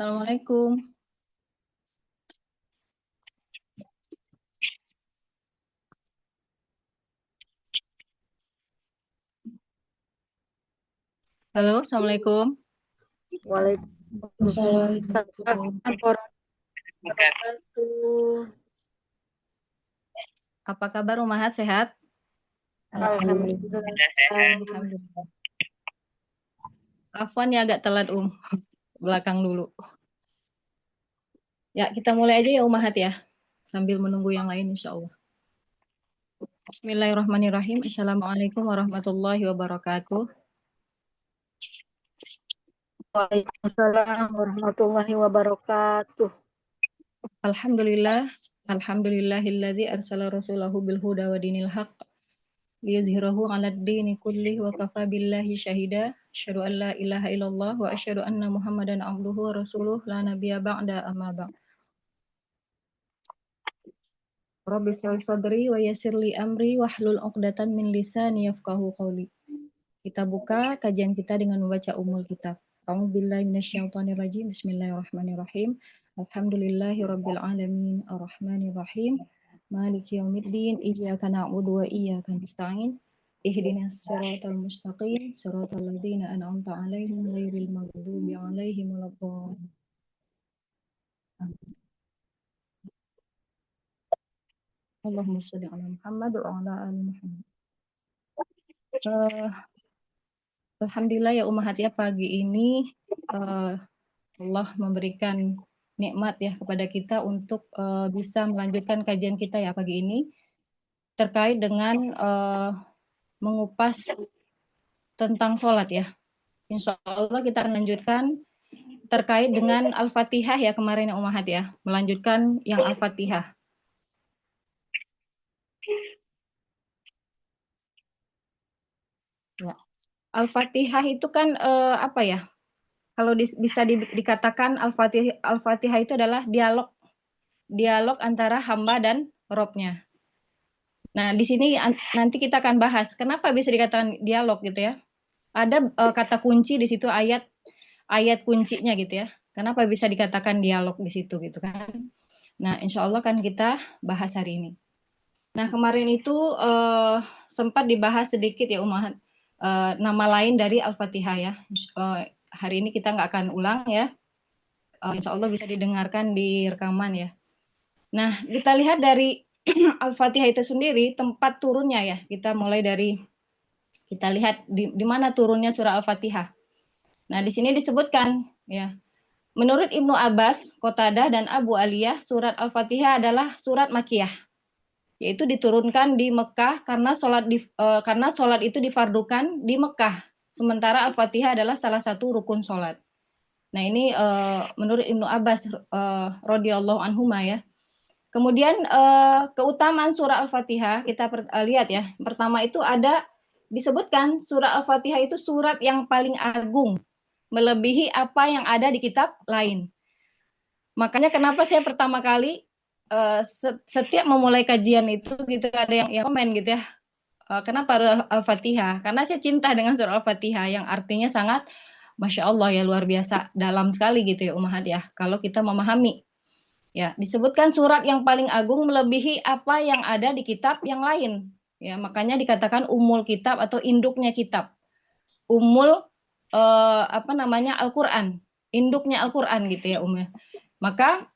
Assalamualaikum. Halo, Assalamualaikum. Waalaikumsalam warahmatullahi wabarakatuh. Apa kabar Umahat, sehat? Alhamdulillah. Alhamdulillah. Afwan ya agak telat belakang dulu. Ya, kita mulai aja ya Umahat ya. Sambil menunggu yang lain insya Allah. Bismillahirrahmanirrahim. Assalamualaikum warahmatullahi wabarakatuh. Waalaikumsalam warahmatullahi wabarakatuh. Alhamdulillah. Alhamdulillahilladzi arsala rasulahu bil huda wa dinil haqq liyuzhirahu 'alad dini kullih wa kafa billahi syahida. Asyhadu an la ilaha illallah wa asyhadu anna Muhammadan abduhu wa rasuluh la nabiyya ba'da amma ba'd. Rabbi shrah sadri wa yassir li amri wahlul 'uqdatam min lisani yafqahu qawli. Kita buka kajian kita dengan membaca Ummul Kitab. A'udzubillahi minasyaitonir rajim. Bismillahirrahmanirrahim. Alhamdulillahi rabbil alamin arrahmanir rahim. Maliki yaumiddin. Iyyaka na'budu wa iyyaka nasta'in. Ihdinas siratal mustaqim. Siratal ladzina an'amta 'alaihim ghairil maghdubi 'alaihim waladdallin. Allahumma shalli 'ala Muhammad wa 'ala ali Muhammad. Alhamdulillah ya Ummahat ya, pagi ini Allah memberikan nikmat ya kepada kita untuk bisa melanjutkan kajian kita ya pagi ini terkait dengan mengupas tentang sholat ya. Insya Allah kita akan lanjutkan terkait dengan Al-Fatihah ya kemarin ya Ummahat ya, melanjutkan yang Al-Fatihah. Ya. Al-Fatihah itu kan apa ya? Kalau bisa dikatakan Al-Fatihah itu adalah dialog antara hamba dan Robnya. Nah, di sini nanti kita akan bahas kenapa bisa dikatakan dialog gitu ya. Ada kata kunci di situ, ayat kuncinya gitu ya. Kenapa bisa dikatakan dialog di situ gitu kan. Nah, insya Allah kan kita bahas hari ini. Nah, kemarin itu sempat dibahas sedikit ya Umahat, nama lain dari Al-Fatihah ya. Hari ini kita nggak akan ulang ya. Insya Allah bisa didengarkan di rekaman ya. Nah, kita lihat dari Al-Fatihah itu sendiri, tempat turunnya ya. Kita mulai dari, kita lihat di mana turunnya surah Al-Fatihah. Nah, di sini disebutkan ya. Menurut Ibnu Abbas, Qatadah dan Abu Aliyah, surat Al-Fatihah adalah surat Makkiyah, yaitu diturunkan di Mekah karena sholat itu difardukan di Mekah. Sementara Al-Fatihah adalah salah satu rukun sholat. Nah, ini menurut Ibnu Abbas radhiyallahu anhuma ya. Kemudian keutamaan surah Al-Fatihah kita lihat ya. Pertama itu ada disebutkan surah Al-Fatihah itu surat yang paling agung, melebihi apa yang ada di kitab lain. Makanya kenapa saya pertama kali setiap memulai kajian itu gitu ada yang komen gitu ya. Kenapa Al-Fatihah? Karena saya cinta dengan surah Al-Fatihah yang artinya sangat Masya Allah ya, luar biasa dalam sekali gitu ya Ummahat ya. Kalau kita memahami ya, disebutkan surat yang paling agung melebihi apa yang ada di kitab yang lain. Ya, makanya dikatakan umul kitab atau induknya kitab. Umul apa namanya Al-Qur'an, induknya Al-Qur'an gitu ya Maka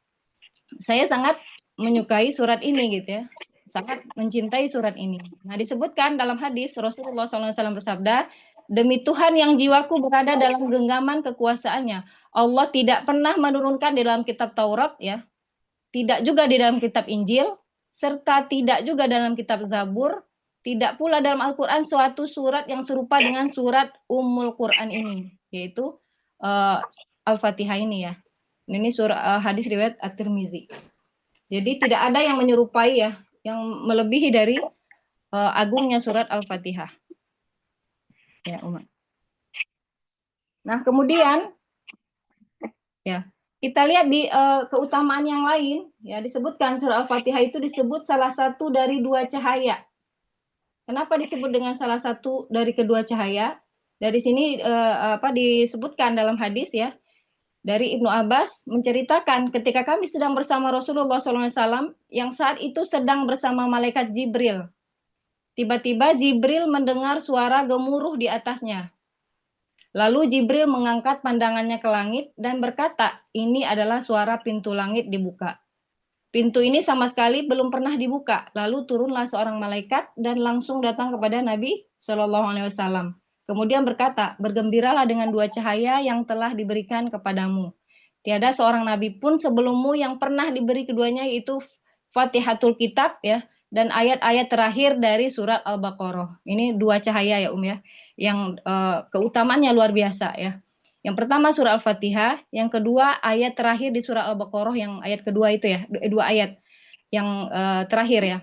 saya sangat menyukai surat ini gitu ya. Sangat mencintai surat ini. Nah, disebutkan dalam hadis Rasulullah SAW bersabda, demi Tuhan yang jiwaku berada dalam genggaman kekuasaannya, Allah tidak pernah menurunkan di dalam kitab Taurat ya, tidak juga di dalam kitab Injil, serta tidak juga dalam kitab Zabur, tidak pula dalam Al-Quran suatu surat yang serupa dengan surat Ummul Quran ini, yaitu Al-Fatihah ini ya. Ini surah hadis riwayat At-Tirmizi. Jadi tidak ada yang menyerupai ya, yang melebihi dari agungnya surat Al-Fatihah. Ya, Umat. Nah, kemudian ya, kita lihat di keutamaan yang lain, ya disebutkan surah Al-Fatihah itu disebut salah satu dari dua cahaya. Kenapa disebut dengan salah satu dari kedua cahaya? Dari sini disebutkan dalam hadis ya, Dari Ibnu Abbas menceritakan ketika kami sedang bersama Rasulullah SAW yang saat itu sedang bersama malaikat Jibril. Tiba-tiba Jibril mendengar suara gemuruh di atasnya. Lalu Jibril mengangkat pandangannya ke langit dan berkata, ini adalah suara pintu langit dibuka. Pintu ini sama sekali belum pernah dibuka. Lalu turunlah seorang malaikat dan langsung datang kepada Nabi Shallallahu Alaihi Wasallam. Kemudian berkata, bergembiralah dengan dua cahaya yang telah diberikan kepadamu. Tiada seorang nabi pun sebelummu yang pernah diberi keduanya, yaitu Fatihatul Kitab ya dan ayat-ayat terakhir dari surat Al-Baqarah. Ini dua cahaya ya ya, yang keutamaannya luar biasa ya. Yang pertama surah Al-Fatihah, yang kedua ayat terakhir di surah Al-Baqarah, yang ayat kedua itu ya, dua ayat yang terakhir ya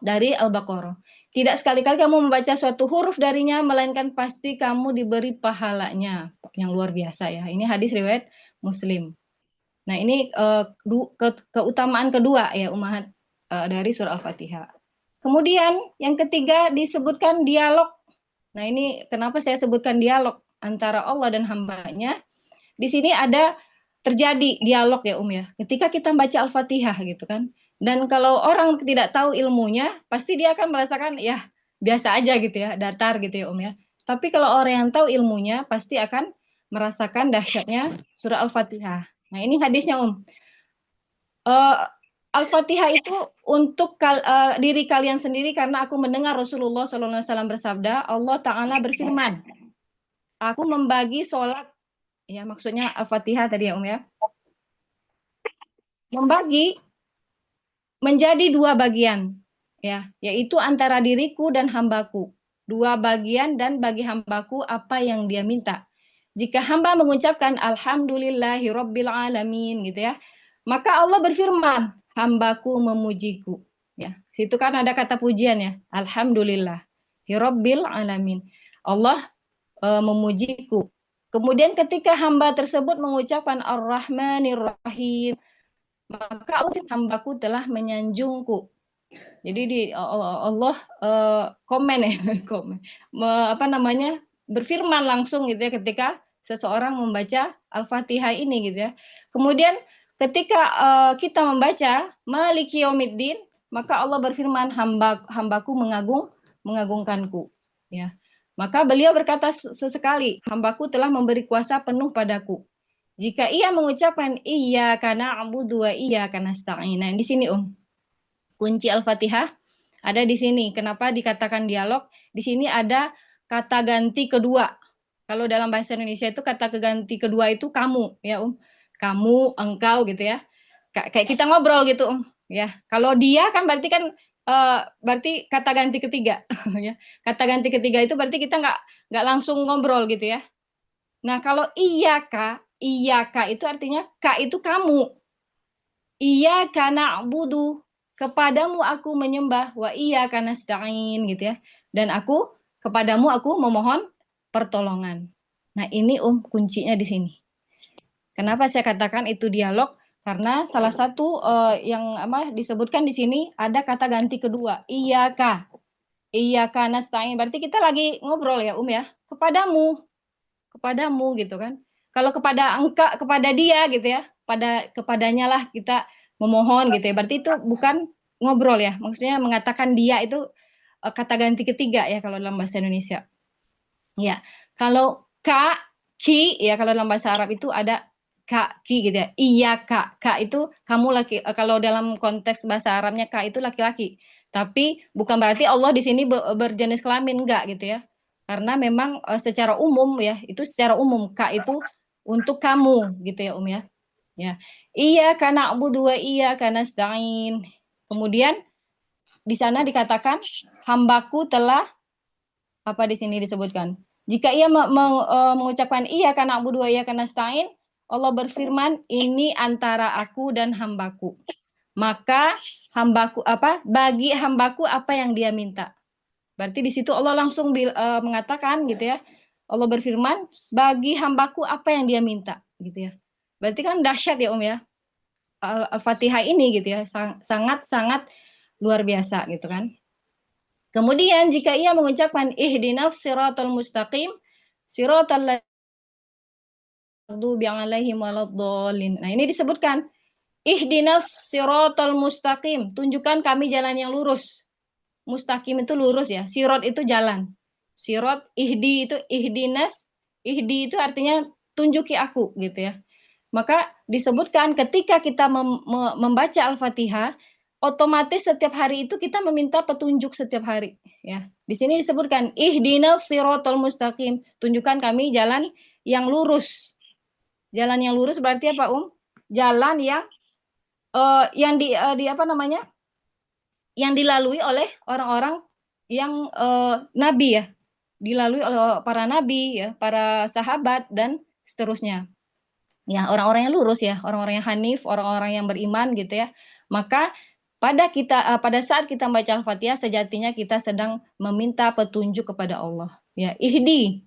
dari Al-Baqarah. Tidak sekali-kali kamu membaca suatu huruf darinya, melainkan pasti kamu diberi pahalanya yang luar biasa ya. Ini hadis riwayat Muslim. Nah ini keutamaan kedua ya umat dari surah Al-Fatihah. Kemudian yang ketiga disebutkan dialog. Nah ini kenapa saya sebutkan dialog antara Allah dan hambanya. Di sini ada terjadi dialog ya ya. Ketika kita baca Al-Fatihah gitu kan. Dan kalau orang tidak tahu ilmunya, pasti dia akan merasakan ya biasa aja gitu ya, datar gitu ya ya. Tapi kalau orang yang tahu ilmunya, pasti akan merasakan dahsyatnya surah Al-Fatihah. Nah ini hadisnya Uh, Al-Fatihah itu untuk diri kalian sendiri karena aku mendengar Rasulullah SAW bersabda, Allah Ta'ala berfirman, aku membagi sholat, ya maksudnya Al-Fatihah tadi ya ya, membagi menjadi dua bagian, ya, yaitu antara diriku dan hambaku. Dua bagian dan bagi hambaku apa yang dia minta. Jika hamba mengucapkan Alhamdulillahi Rabbil Alamin gitu ya, maka Allah berfirman, hambaku memujiku. Ya, situ kan ada kata pujian ya, Alhamdulillah, Rabbil Alamin. Allah memujiku. Kemudian ketika hamba tersebut mengucapkan Ar-Rahmanir Rahim, maka hambaku telah menyanjungku. Jadi di Allah komen ya, komen. Apa namanya? Berfirman langsung gitu ya ketika seseorang membaca Al-Fatihah ini gitu ya. Kemudian ketika kita membaca Maliki Yaumiddin, maka Allah berfirman hambaku mengagungkanku ya. Maka beliau berkata sesekali, hambaku telah memberi kuasa penuh padaku. Jika ia mengucapkan iyyaka na'budu wa iyyaka nasta'in. Nah, di sini kunci Al-Fatihah ada di sini. Kenapa dikatakan dialog? Di sini ada kata ganti kedua. Kalau dalam bahasa Indonesia itu kata ganti kedua itu kamu, ya Kamu, engkau gitu ya. Kayak kita ngobrol gitu, Ya. Kalau dia kan berarti kata ganti ketiga, ya. Kata ganti ketiga itu berarti kita nggak langsung ngobrol gitu ya. Nah, kalau iyaka itu artinya ka itu kamu. Iyyaka na'budu, kepadamu aku menyembah, wa iyyaka nasta'in gitu ya. Dan kepadamu aku memohon pertolongan. Nah, ini kuncinya di sini. Kenapa saya katakan itu dialog? Karena salah satu yang disebutkan di sini ada kata ganti kedua, iyyaka. Iyyaka nasta'in. Berarti kita lagi ngobrol ya, ya. Kepadamu gitu kan. Kalau kepada dia gitu ya, kepadanya lah kita memohon gitu ya. Berarti itu bukan ngobrol ya. Maksudnya mengatakan dia itu kata ganti ketiga ya kalau dalam bahasa Indonesia. Ya. Kalau ki ya kalau dalam bahasa Arab itu ada ki gitu ya. Iya kak itu kamu laki. Kalau dalam konteks bahasa Arabnya kak itu laki-laki. Tapi bukan berarti Allah di sini berjenis kelamin enggak gitu ya. Karena memang secara umum ya, itu secara umum kak itu untuk kamu gitu ya ya. Ya. Iya karena Abu iya karena nasta'in. Kemudian di sana dikatakan hambaku telah apa di sini disebutkan. Jika ia mengucapkan iya karena Abu iya karena nasta'in, Allah berfirman, ini antara aku dan hambaku. Maka bagi hambaku apa yang dia minta. Berarti di situ Allah langsung mengatakan gitu ya. Allah berfirman, bagi hambaku apa yang dia minta gitu ya. Berarti kan dahsyat ya ya. Al-Fatihah ini gitu ya, sangat-sangat luar biasa gitu kan. Kemudian jika ia mengucapkan ihdinas siratal mustaqim, siratal maghdubi 'alaihim waladdallin. Nah, ini disebutkan ihdinas siratal mustaqim, tunjukkan kami jalan yang lurus. Mustaqim itu lurus ya, sirat itu jalan. Sirat, ihdi itu ihdinas, ihdi itu artinya tunjuki aku gitu ya. Maka disebutkan ketika kita membaca Al-Fatihah, otomatis setiap hari itu kita meminta petunjuk setiap hari ya. Di sini disebutkan ihdinas siratal mustaqim, tunjukkan kami jalan yang lurus. Jalan yang lurus berarti apa, Jalan yang di apa namanya? Yang dilalui oleh orang-orang yang nabi ya. Dilalui oleh para nabi ya, para sahabat dan seterusnya. Ya, orang-orang yang lurus ya, orang-orang yang hanif, orang-orang yang beriman gitu ya. Maka pada saat kita membaca Al-Fatihah sejatinya kita sedang meminta petunjuk kepada Allah. Ya, ihdi,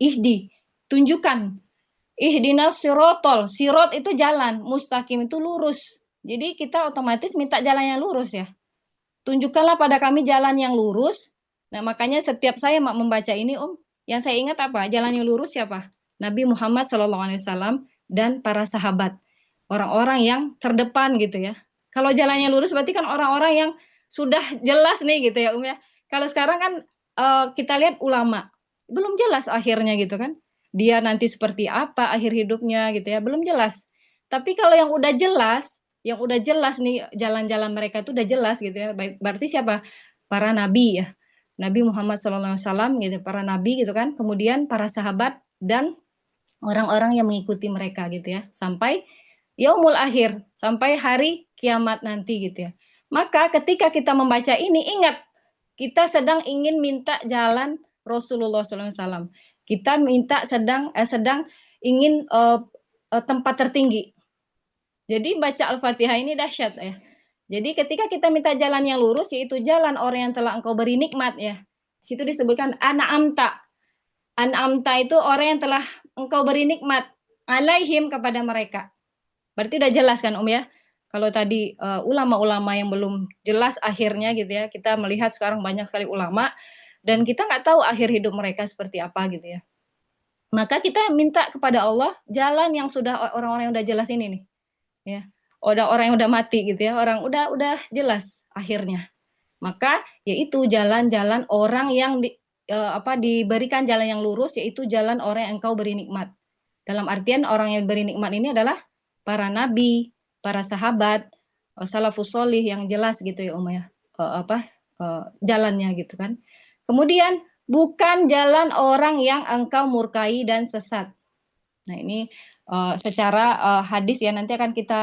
tunjukkan. Ihdinas sirotol, sirot itu jalan, mustaqim itu lurus. Jadi kita otomatis minta jalan yang lurus ya. Tunjukkanlah pada kami jalan yang lurus. Nah, makanya setiap saya membaca ini, yang saya ingat apa? Jalan yang lurus siapa? Nabi Muhammad SAW dan para sahabat. Orang-orang yang terdepan gitu ya. Kalau jalannya lurus berarti kan orang-orang yang sudah jelas nih gitu ya, ya. Kalau sekarang kan kita lihat ulama, belum jelas akhirnya gitu kan. Dia nanti seperti apa akhir hidupnya gitu ya, belum jelas. Tapi kalau yang udah jelas nih jalan-jalan mereka itu udah jelas gitu ya. Berarti siapa? Para nabi ya. Nabi Muhammad SAW gitu, para nabi gitu kan. Kemudian para sahabat dan orang-orang yang mengikuti mereka gitu ya. Sampai yaumul akhir, sampai hari kiamat nanti gitu ya. Maka ketika kita membaca ini ingat kita sedang ingin minta jalan Rasulullah SAW. Kita sedang ingin tempat tertinggi. Jadi baca Al-Fatihah ini dahsyat ya. Jadi ketika kita minta jalan yang lurus, yaitu jalan orang yang telah engkau beri nikmat ya. Situ disebutkan an'amta. An'amta itu orang yang telah engkau beri nikmat alaihim kepada mereka. Berarti udah jelas kan ya. Kalau tadi ulama-ulama yang belum jelas akhirnya gitu ya. Kita melihat sekarang banyak sekali ulama dan kita nggak tahu akhir hidup mereka seperti apa gitu ya. Maka kita minta kepada Allah jalan yang sudah orang-orang yang udah jelas ini nih. Ya. Orang yang udah mati gitu ya. Orang udah jelas akhirnya. Maka yaitu jalan-jalan orang yang diberikan jalan yang lurus, yaitu jalan orang yang engkau beri nikmat. Dalam artian orang yang beri nikmat ini adalah para nabi, para sahabat, salafus solih yang jelas gitu ya ya. Jalannya gitu kan. Kemudian bukan jalan orang yang engkau murkai dan sesat. Nah ini secara hadis ya, nanti akan kita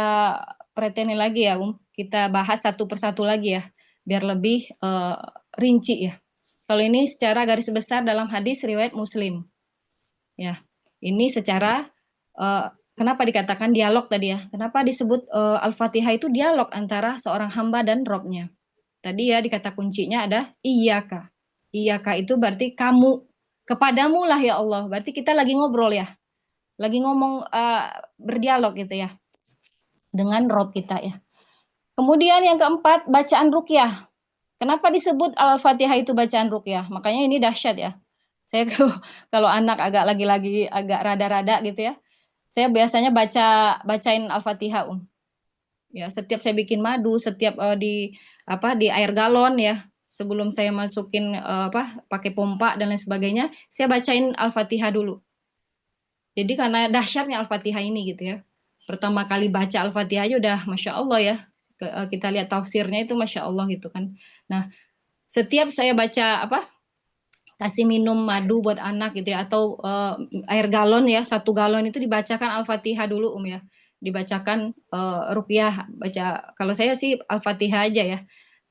preteni lagi ya, kita bahas satu persatu lagi ya, biar lebih rinci ya. Kalau ini secara garis besar dalam hadis riwayat Muslim. Ya, ini secara kenapa dikatakan dialog tadi ya? Kenapa disebut Al-Fatihah itu dialog antara seorang hamba dan Robnya? Tadi ya dikata kuncinya ada iyyaka. Iyyaka itu berarti kamu, kepadamu lah ya Allah. Berarti kita lagi ngobrol ya. Lagi ngomong berdialog gitu ya. Dengan Rob kita ya. Kemudian yang keempat, bacaan ruqyah. Kenapa disebut Al-Fatihah itu bacaan ruqyah? Makanya ini dahsyat ya. Saya kalau anak lagi-lagi agak rada-rada gitu ya. Saya biasanya bacain Al-Fatihah, Ya, setiap saya bikin madu, setiap di air galon ya, sebelum saya masukin pakai pompa dan lain sebagainya, saya bacain Al-Fatihah dulu. Jadi karena dahsyatnya Al-Fatihah ini gitu ya. Pertama kali baca Al-Fatihah aja udah Masya Allah ya. Kita lihat tafsirnya itu Masya Allah gitu kan. Nah, setiap saya baca kasih minum madu buat anak gitu ya, atau air galon ya, 1 galon itu dibacakan Al-Fatihah dulu ya. Dibacakan ruqyah, baca, kalau saya sih Al-Fatihah aja ya.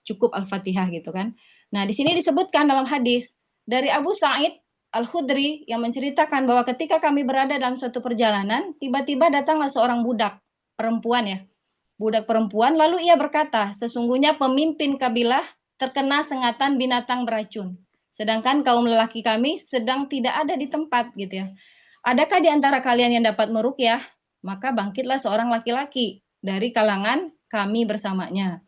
Cukup Al-Fatihah gitu kan. Nah, di sini disebutkan dalam hadis dari Abu Sa'id Al-Khudri yang menceritakan bahwa ketika kami berada dalam suatu perjalanan, tiba-tiba datanglah seorang budak perempuan ya. Budak perempuan, lalu ia berkata, sesungguhnya pemimpin kabilah terkena sengatan binatang beracun. Sedangkan kaum lelaki kami sedang tidak ada di tempat gitu ya. Adakah di antara kalian yang dapat meruqyah? Maka bangkitlah seorang laki-laki dari kalangan kami bersamanya.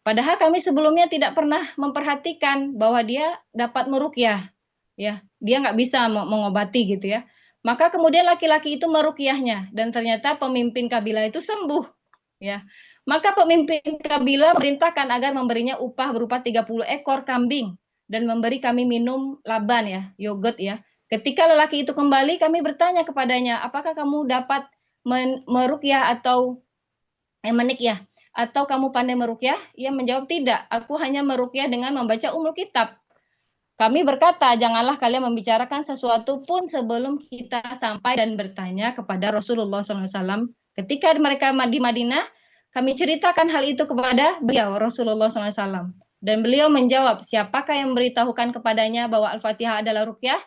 Padahal kami sebelumnya tidak pernah memperhatikan bahwa dia dapat meruqyah. Ya, dia nggak bisa mengobati gitu ya. Maka kemudian laki-laki itu meruqyahnya dan ternyata pemimpin kabilah itu sembuh, ya. Maka pemimpin kabilah memerintahkan agar memberinya upah berupa 30 ekor kambing dan memberi kami minum laban ya, yogurt ya. Ketika lelaki itu kembali, kami bertanya kepadanya, apakah kamu dapat meruqyah atau menik ya? Atau kamu pandai meruqyah? Ia menjawab, tidak, aku hanya meruqyah dengan membaca umul kitab. Kami berkata, janganlah kalian membicarakan sesuatu pun sebelum kita sampai dan bertanya kepada Rasulullah SAW. Ketika mereka di Madinah, kami ceritakan hal itu kepada beliau, Rasulullah SAW. Dan beliau menjawab, siapakah yang memberitahukan kepadanya bahwa Al-Fatihah adalah ruqyah?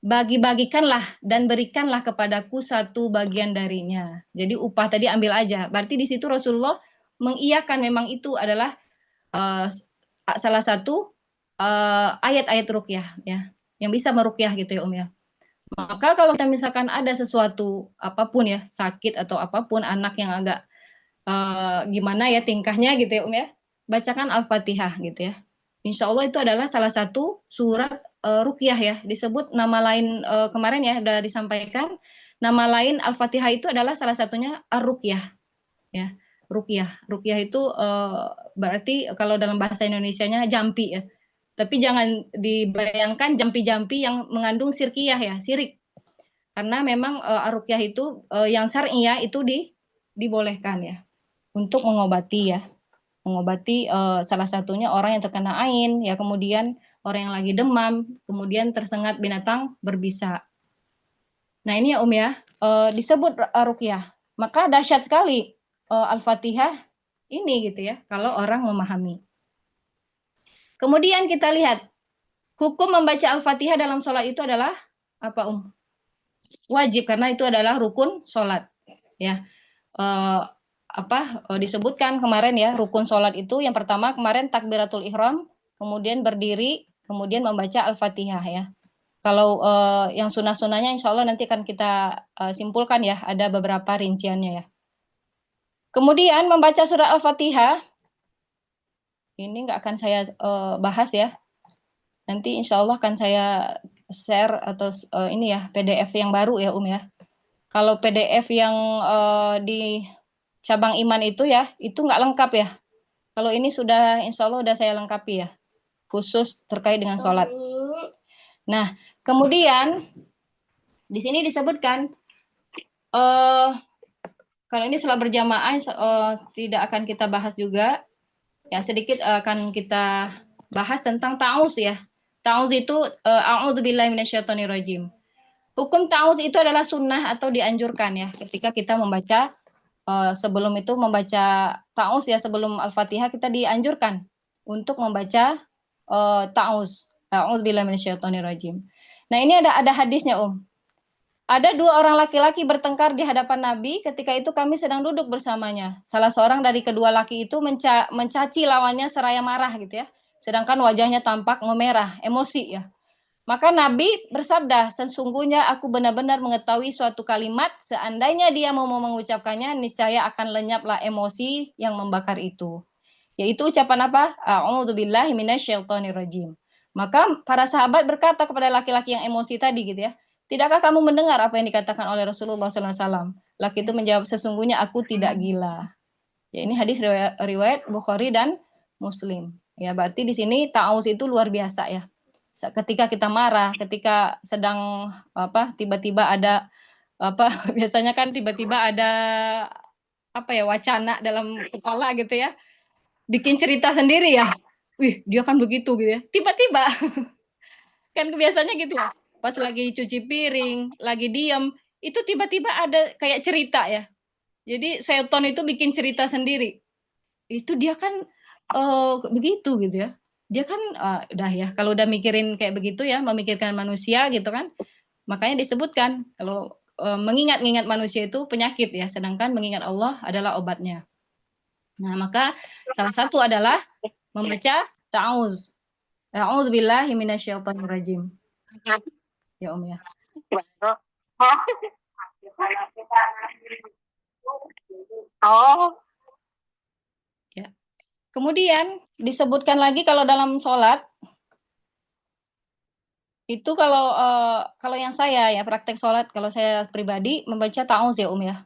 Bagi-bagikanlah dan berikanlah kepadaku satu bagian darinya. Jadi upah tadi ambil aja. Berarti di situ Rasulullah mengiyakan memang itu adalah uh, salah satu ayat-ayat ruqyah ya, yang bisa meruqyah gitu ya ya. Maka kalau kita misalkan ada sesuatu apapun ya, sakit atau apapun, anak yang agak gimana ya tingkahnya gitu ya ya, bacakan Al-Fatihah gitu ya. Insya Allah itu adalah salah satu surat ruqyah ya. Disebut nama lain kemarin ya sudah disampaikan, nama lain Al-Fatihah itu adalah salah satunya Ar-Ruqyah ya. Ruqyah itu berarti kalau dalam bahasa Indonesianya jampi ya. Tapi jangan dibayangkan jampi-jampi yang mengandung sirkiyah ya, sirik. Karena memang ruqyah itu yang syar'iyah itu dibolehkan ya untuk mengobati ya. Mengobati salah satunya orang yang terkena ain ya, kemudian orang yang lagi demam, kemudian tersengat binatang berbisa. Nah, ini ya ya, disebut ruqyah. Maka dahsyat sekali Al-Fatihah ini gitu ya, kalau orang memahami. Kemudian kita lihat hukum membaca Al-Fatihah dalam sholat itu adalah apa wajib, karena itu adalah rukun sholat ya. Disebutkan kemarin ya, rukun sholat itu yang pertama kemarin takbiratul ihram, kemudian berdiri, kemudian membaca Al-Fatihah ya. Kalau yang sunah-sunahnya insya Allah nanti akan kita simpulkan ya, ada beberapa rinciannya ya. Kemudian membaca surah Al-Fatihah, ini nggak akan saya bahas ya. Nanti insya Allah akan saya share atau ini ya PDF yang baru ya ya. Kalau PDF yang di cabang iman itu ya, itu nggak lengkap ya. Kalau ini sudah insya Allah sudah saya lengkapi ya, khusus terkait dengan sholat. Nah, kemudian di sini disebutkan kalau ini sholat berjamaah tidak akan kita bahas juga. Ya, sedikit akan kita bahas tentang ta'awuz ya. Ta'awuz itu a'udzubillahi minasyaitonirrajim. Hukum ta'awuz itu adalah sunnah atau dianjurkan ya, ketika kita membaca sebelum itu membaca ta'awuz ya, sebelum Al-Fatihah kita dianjurkan untuk membaca ta'awuz. A'udzubillahi minasyaitonirrajim. Nah, ini ada hadisnya, Ada dua orang laki-laki bertengkar di hadapan Nabi, ketika itu kami sedang duduk bersamanya. Salah seorang dari kedua laki itu mencaci lawannya seraya marah gitu ya. Sedangkan wajahnya tampak memerah, emosi ya. Maka Nabi bersabda, sesungguhnya aku benar-benar mengetahui suatu kalimat, seandainya dia mau mengucapkannya, niscaya akan lenyaplah emosi yang membakar itu. Yaitu ucapan apa? A'udzubillahi minasyaitonirrajim. Maka para sahabat berkata kepada laki-laki yang emosi tadi gitu ya, tidakkah kamu mendengar apa yang dikatakan oleh Rasulullah SAW? Laki itu menjawab, sesungguhnya aku tidak gila. Ya, ini hadis riwayat Bukhari dan Muslim. Ya, berarti di sini ta'awuz itu luar biasa ya. Ketika kita marah, ketika sedang tiba-tiba ada biasanya kan tiba-tiba ada wacana dalam kepala gitu ya. Bikin cerita sendiri ya. Wih, dia kan begitu gitu ya. Tiba-tiba kan biasanya gitu ya. Pas lagi cuci piring, lagi diem, itu tiba-tiba ada kayak cerita ya. Jadi seton itu bikin cerita sendiri. Itu dia kan begitu gitu ya. Dia kan udah ya, kalau udah mikirin kayak begitu ya, memikirkan manusia gitu kan. Makanya disebutkan kalau mengingat-ingat manusia itu penyakit ya, sedangkan mengingat Allah adalah obatnya. Nah, maka salah satu adalah membaca ta'awuz. A'udzubillahi minasyaitonirrajim. Ya, ya. Oh. Ya. Kemudian disebutkan lagi kalau dalam sholat Itu kalau yang saya ya praktek sholat, kalau saya pribadi membaca ta'awuz ya ya.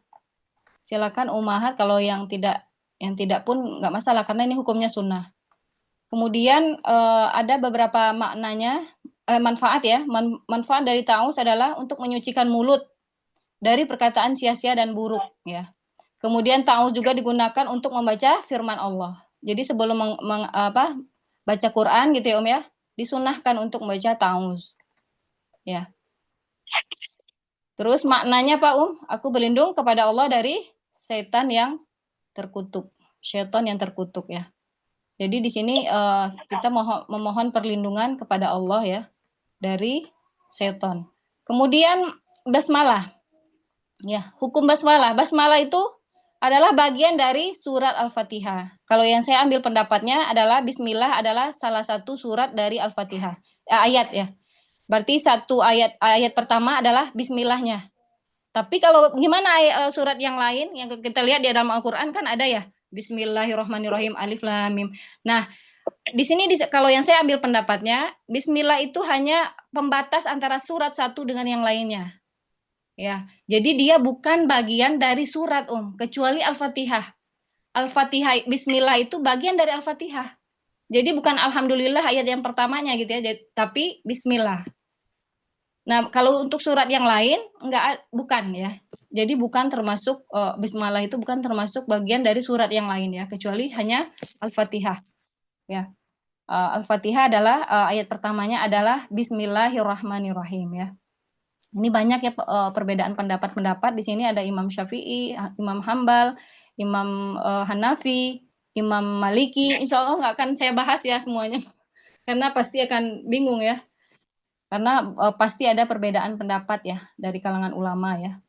Silakan ummahat kalau yang tidak pun nggak masalah karena ini hukumnya sunnah. Kemudian ada beberapa maknanya manfaat ya. Manfaat dari ta'awuz adalah untuk menyucikan mulut dari perkataan sia-sia dan buruk ya. Kemudian ta'awuz juga digunakan untuk membaca firman Allah. Jadi sebelum baca Quran gitu ya ya, disunahkan untuk membaca ta'awuz. Ya. Terus maknanya Pak aku berlindung kepada Allah dari setan yang terkutuk. Syaitan yang terkutuk ya. Jadi di sini kita memohon perlindungan kepada Allah ya dari setan. Kemudian basmalah. Ya, hukum basmalah. Basmalah itu adalah bagian dari surat Al-Fatihah. Kalau yang saya ambil pendapatnya adalah bismillah adalah salah satu surat dari Al-Fatihah. Ayat ya. Berarti satu ayat pertama adalah bismillahnya. Tapi kalau gimana surat yang lain yang kita lihat di dalam Al-Qur'an kan ada ya. Bismillahirrahmanirrahim alif lam mim. Nah, di sini kalau yang saya ambil pendapatnya, bismillah itu hanya pembatas antara surat satu dengan yang lainnya. Ya. Jadi dia bukan bagian dari surat, kecuali Al-Fatihah. Al-Fatihah bismillah itu bagian dari Al-Fatihah. Jadi bukan alhamdulillah ayat yang pertamanya gitu ya, tapi bismillah. Nah, kalau untuk surat yang lain bukan ya. Jadi bukan termasuk bismillah itu bukan termasuk bagian dari surat yang lain ya, kecuali hanya Al-Fatihah. Ya. Al-Fatihah adalah ayat pertamanya adalah Bismillahirrahmanirrahim ya. Ini banyak ya perbedaan pendapat-pendapat. Di sini ada Imam Syafi'i, Imam Hambal, Imam Hanafi, Imam Maliki. Insya Allah nggak akan saya bahas ya semuanya, karena pasti akan bingung ya. Karena pasti ada perbedaan pendapat ya dari kalangan ulama ya.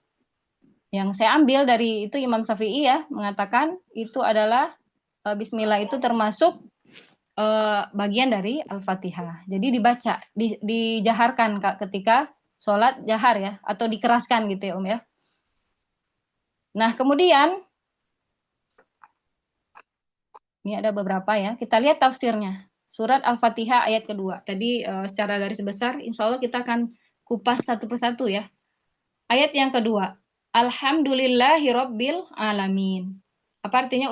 Yang saya ambil dari itu Imam Syafi'i ya mengatakan itu adalah Bismillah itu termasuk bagian dari Al-Fatihah. Jadi dibaca, dijaharkan Kak ketika sholat jahar ya atau dikeraskan gitu ya ya. Nah kemudian ini ada beberapa ya. Kita lihat tafsirnya. Surat Al-Fatihah ayat kedua. Tadi secara garis besar, insya Allah kita akan kupas satu persatu ya. Ayat yang kedua. Alhamdulillahirabbil alamin. Apa artinya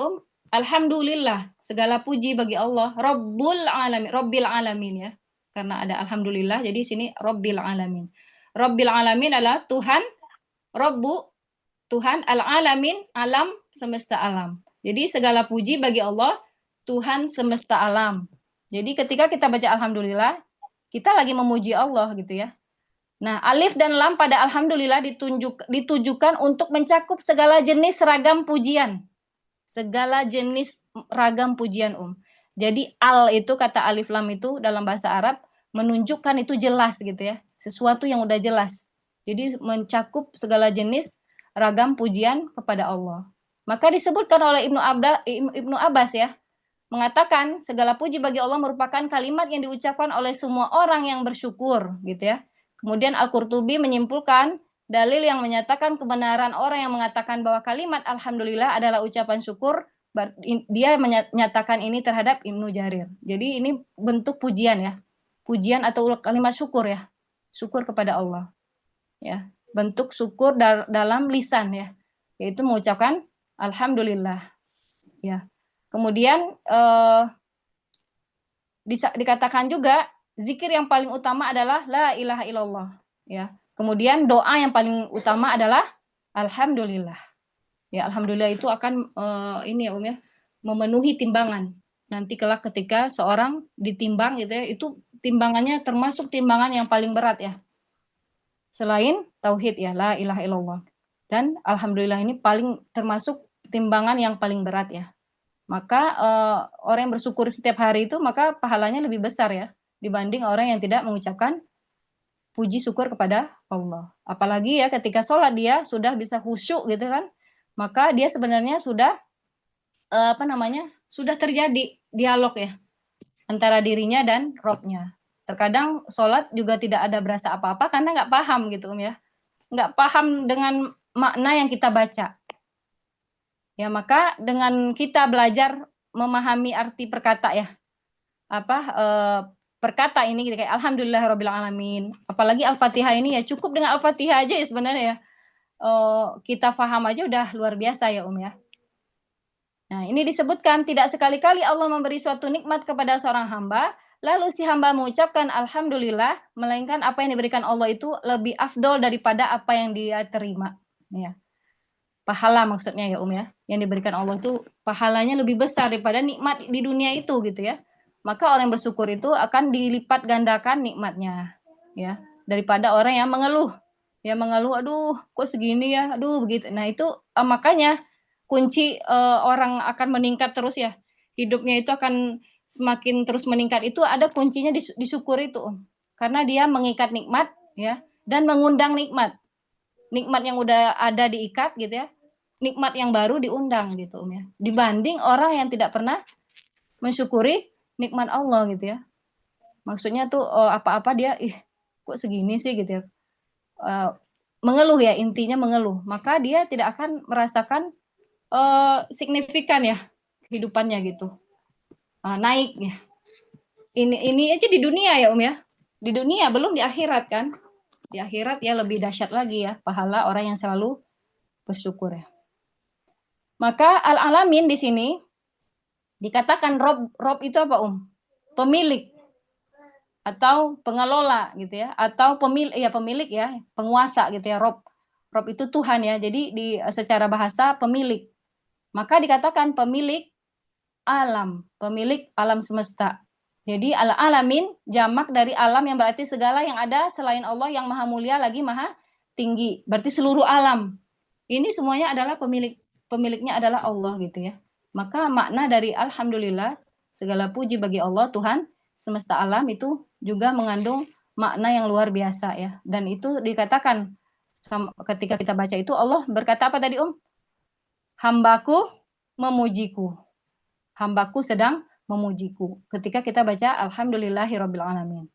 Alhamdulillah, segala puji bagi Allah, Rabbul alamin, Rabbil alamin ya. Karena ada alhamdulillah, jadi sini Rabbil alamin. Rabbil alamin adalah Tuhan, Rabbu, Tuhan, al-alamin, alam, semesta alam. Jadi segala puji bagi Allah, Tuhan semesta alam. Jadi ketika kita baca alhamdulillah, kita lagi memuji Allah gitu ya. Nah, alif dan lam pada alhamdulillah ditujukan untuk mencakup segala jenis ragam pujian. Segala jenis ragam pujian, Jadi al itu kata alif lam itu dalam bahasa Arab menunjukkan itu jelas gitu ya. Sesuatu yang udah jelas. Jadi mencakup segala jenis ragam pujian kepada Allah. Maka disebutkan oleh Ibnu Abbas ya, mengatakan segala puji bagi Allah merupakan kalimat yang diucapkan oleh semua orang yang bersyukur gitu ya. Kemudian Al-Qurtubi menyimpulkan dalil yang menyatakan kebenaran orang yang mengatakan bahwa kalimat alhamdulillah adalah ucapan syukur, dia menyatakan ini terhadap Ibnu Jarir. Jadi ini bentuk pujian ya. Pujian atau kalimat syukur ya. Syukur kepada Allah. Ya, bentuk syukur dalam lisan ya. Yaitu mengucapkan alhamdulillah. Ya. Kemudian dikatakan juga zikir yang paling utama adalah la ilaha illallah ya. Kemudian doa yang paling utama adalah alhamdulillah. Ya, alhamdulillah itu akan ini ya memenuhi timbangan. Nanti kelak ketika seorang ditimbang gitu ya, itu timbangannya termasuk timbangan yang paling berat ya. Selain tauhid ya, la ilaha illallah. Dan alhamdulillah ini paling termasuk timbangan yang paling berat ya. Maka orang yang bersyukur setiap hari itu maka pahalanya lebih besar ya dibanding orang yang tidak mengucapkan puji syukur kepada Allah. Apalagi ya ketika sholat dia sudah bisa khusyuk gitu kan, maka dia sebenarnya sudah sudah terjadi dialog ya antara dirinya dan Robnya. Terkadang sholat juga tidak ada berasa apa-apa karena nggak paham gitu ya, nggak paham dengan makna yang kita baca. Ya, maka dengan kita belajar memahami arti perkata ya, berkata ini gitu, kayak alhamdulillahirabbil alamin. Apalagi Al-Fatihah ini ya cukup dengan Al-Fatihah aja ya sebenarnya ya. Kita paham aja udah luar biasa ya ya. Nah, ini disebutkan tidak sekali-kali Allah memberi suatu nikmat kepada seorang hamba, lalu si hamba mengucapkan alhamdulillah, melainkan apa yang diberikan Allah itu lebih afdol daripada apa yang dia terima. Ya. Pahala maksudnya ya ya. Yang diberikan Allah itu pahalanya lebih besar daripada nikmat di dunia itu gitu ya. Maka orang yang bersyukur itu akan dilipat gandakan nikmatnya ya, daripada orang yang mengeluh. Ya mengeluh, aduh kok segini ya, aduh begitu. Nah itu makanya kunci orang akan meningkat terus ya. Hidupnya itu akan semakin terus meningkat itu ada kuncinya di syukur itu. Karena dia mengikat nikmat ya dan mengundang nikmat. Nikmat yang udah ada diikat gitu ya. Nikmat yang baru diundang gitu ya. Dibanding orang yang tidak pernah mensyukuri nikmat Allah gitu ya. Maksudnya tuh apa-apa dia kok segini sih gitu ya. Mengeluh ya, intinya mengeluh. Maka dia tidak akan merasakan signifikan ya kehidupannya gitu. Naik ya. Ini aja di dunia ya ya. Di dunia belum di akhirat kan. Di akhirat ya lebih dahsyat lagi ya pahala orang yang selalu bersyukur ya. Maka al-alamin di sini dikatakan Rob itu apa Pemilik atau pengelola gitu ya, atau pemilik ya, penguasa gitu ya. Rob itu Tuhan ya. Jadi secara bahasa pemilik. Maka dikatakan pemilik alam semesta. Jadi al-alamin jamak dari alam yang berarti segala yang ada selain Allah yang maha mulia lagi maha tinggi. Berarti seluruh alam. Ini semuanya adalah pemiliknya adalah Allah gitu ya. Maka makna dari alhamdulillah, segala puji bagi Allah Tuhan semesta alam itu juga mengandung makna yang luar biasa ya. Dan itu dikatakan ketika kita baca itu Allah berkata apa tadi Hambaku memujiku. Hambaku sedang memujiku. Ketika kita baca alhamdulillahirabbil alamin.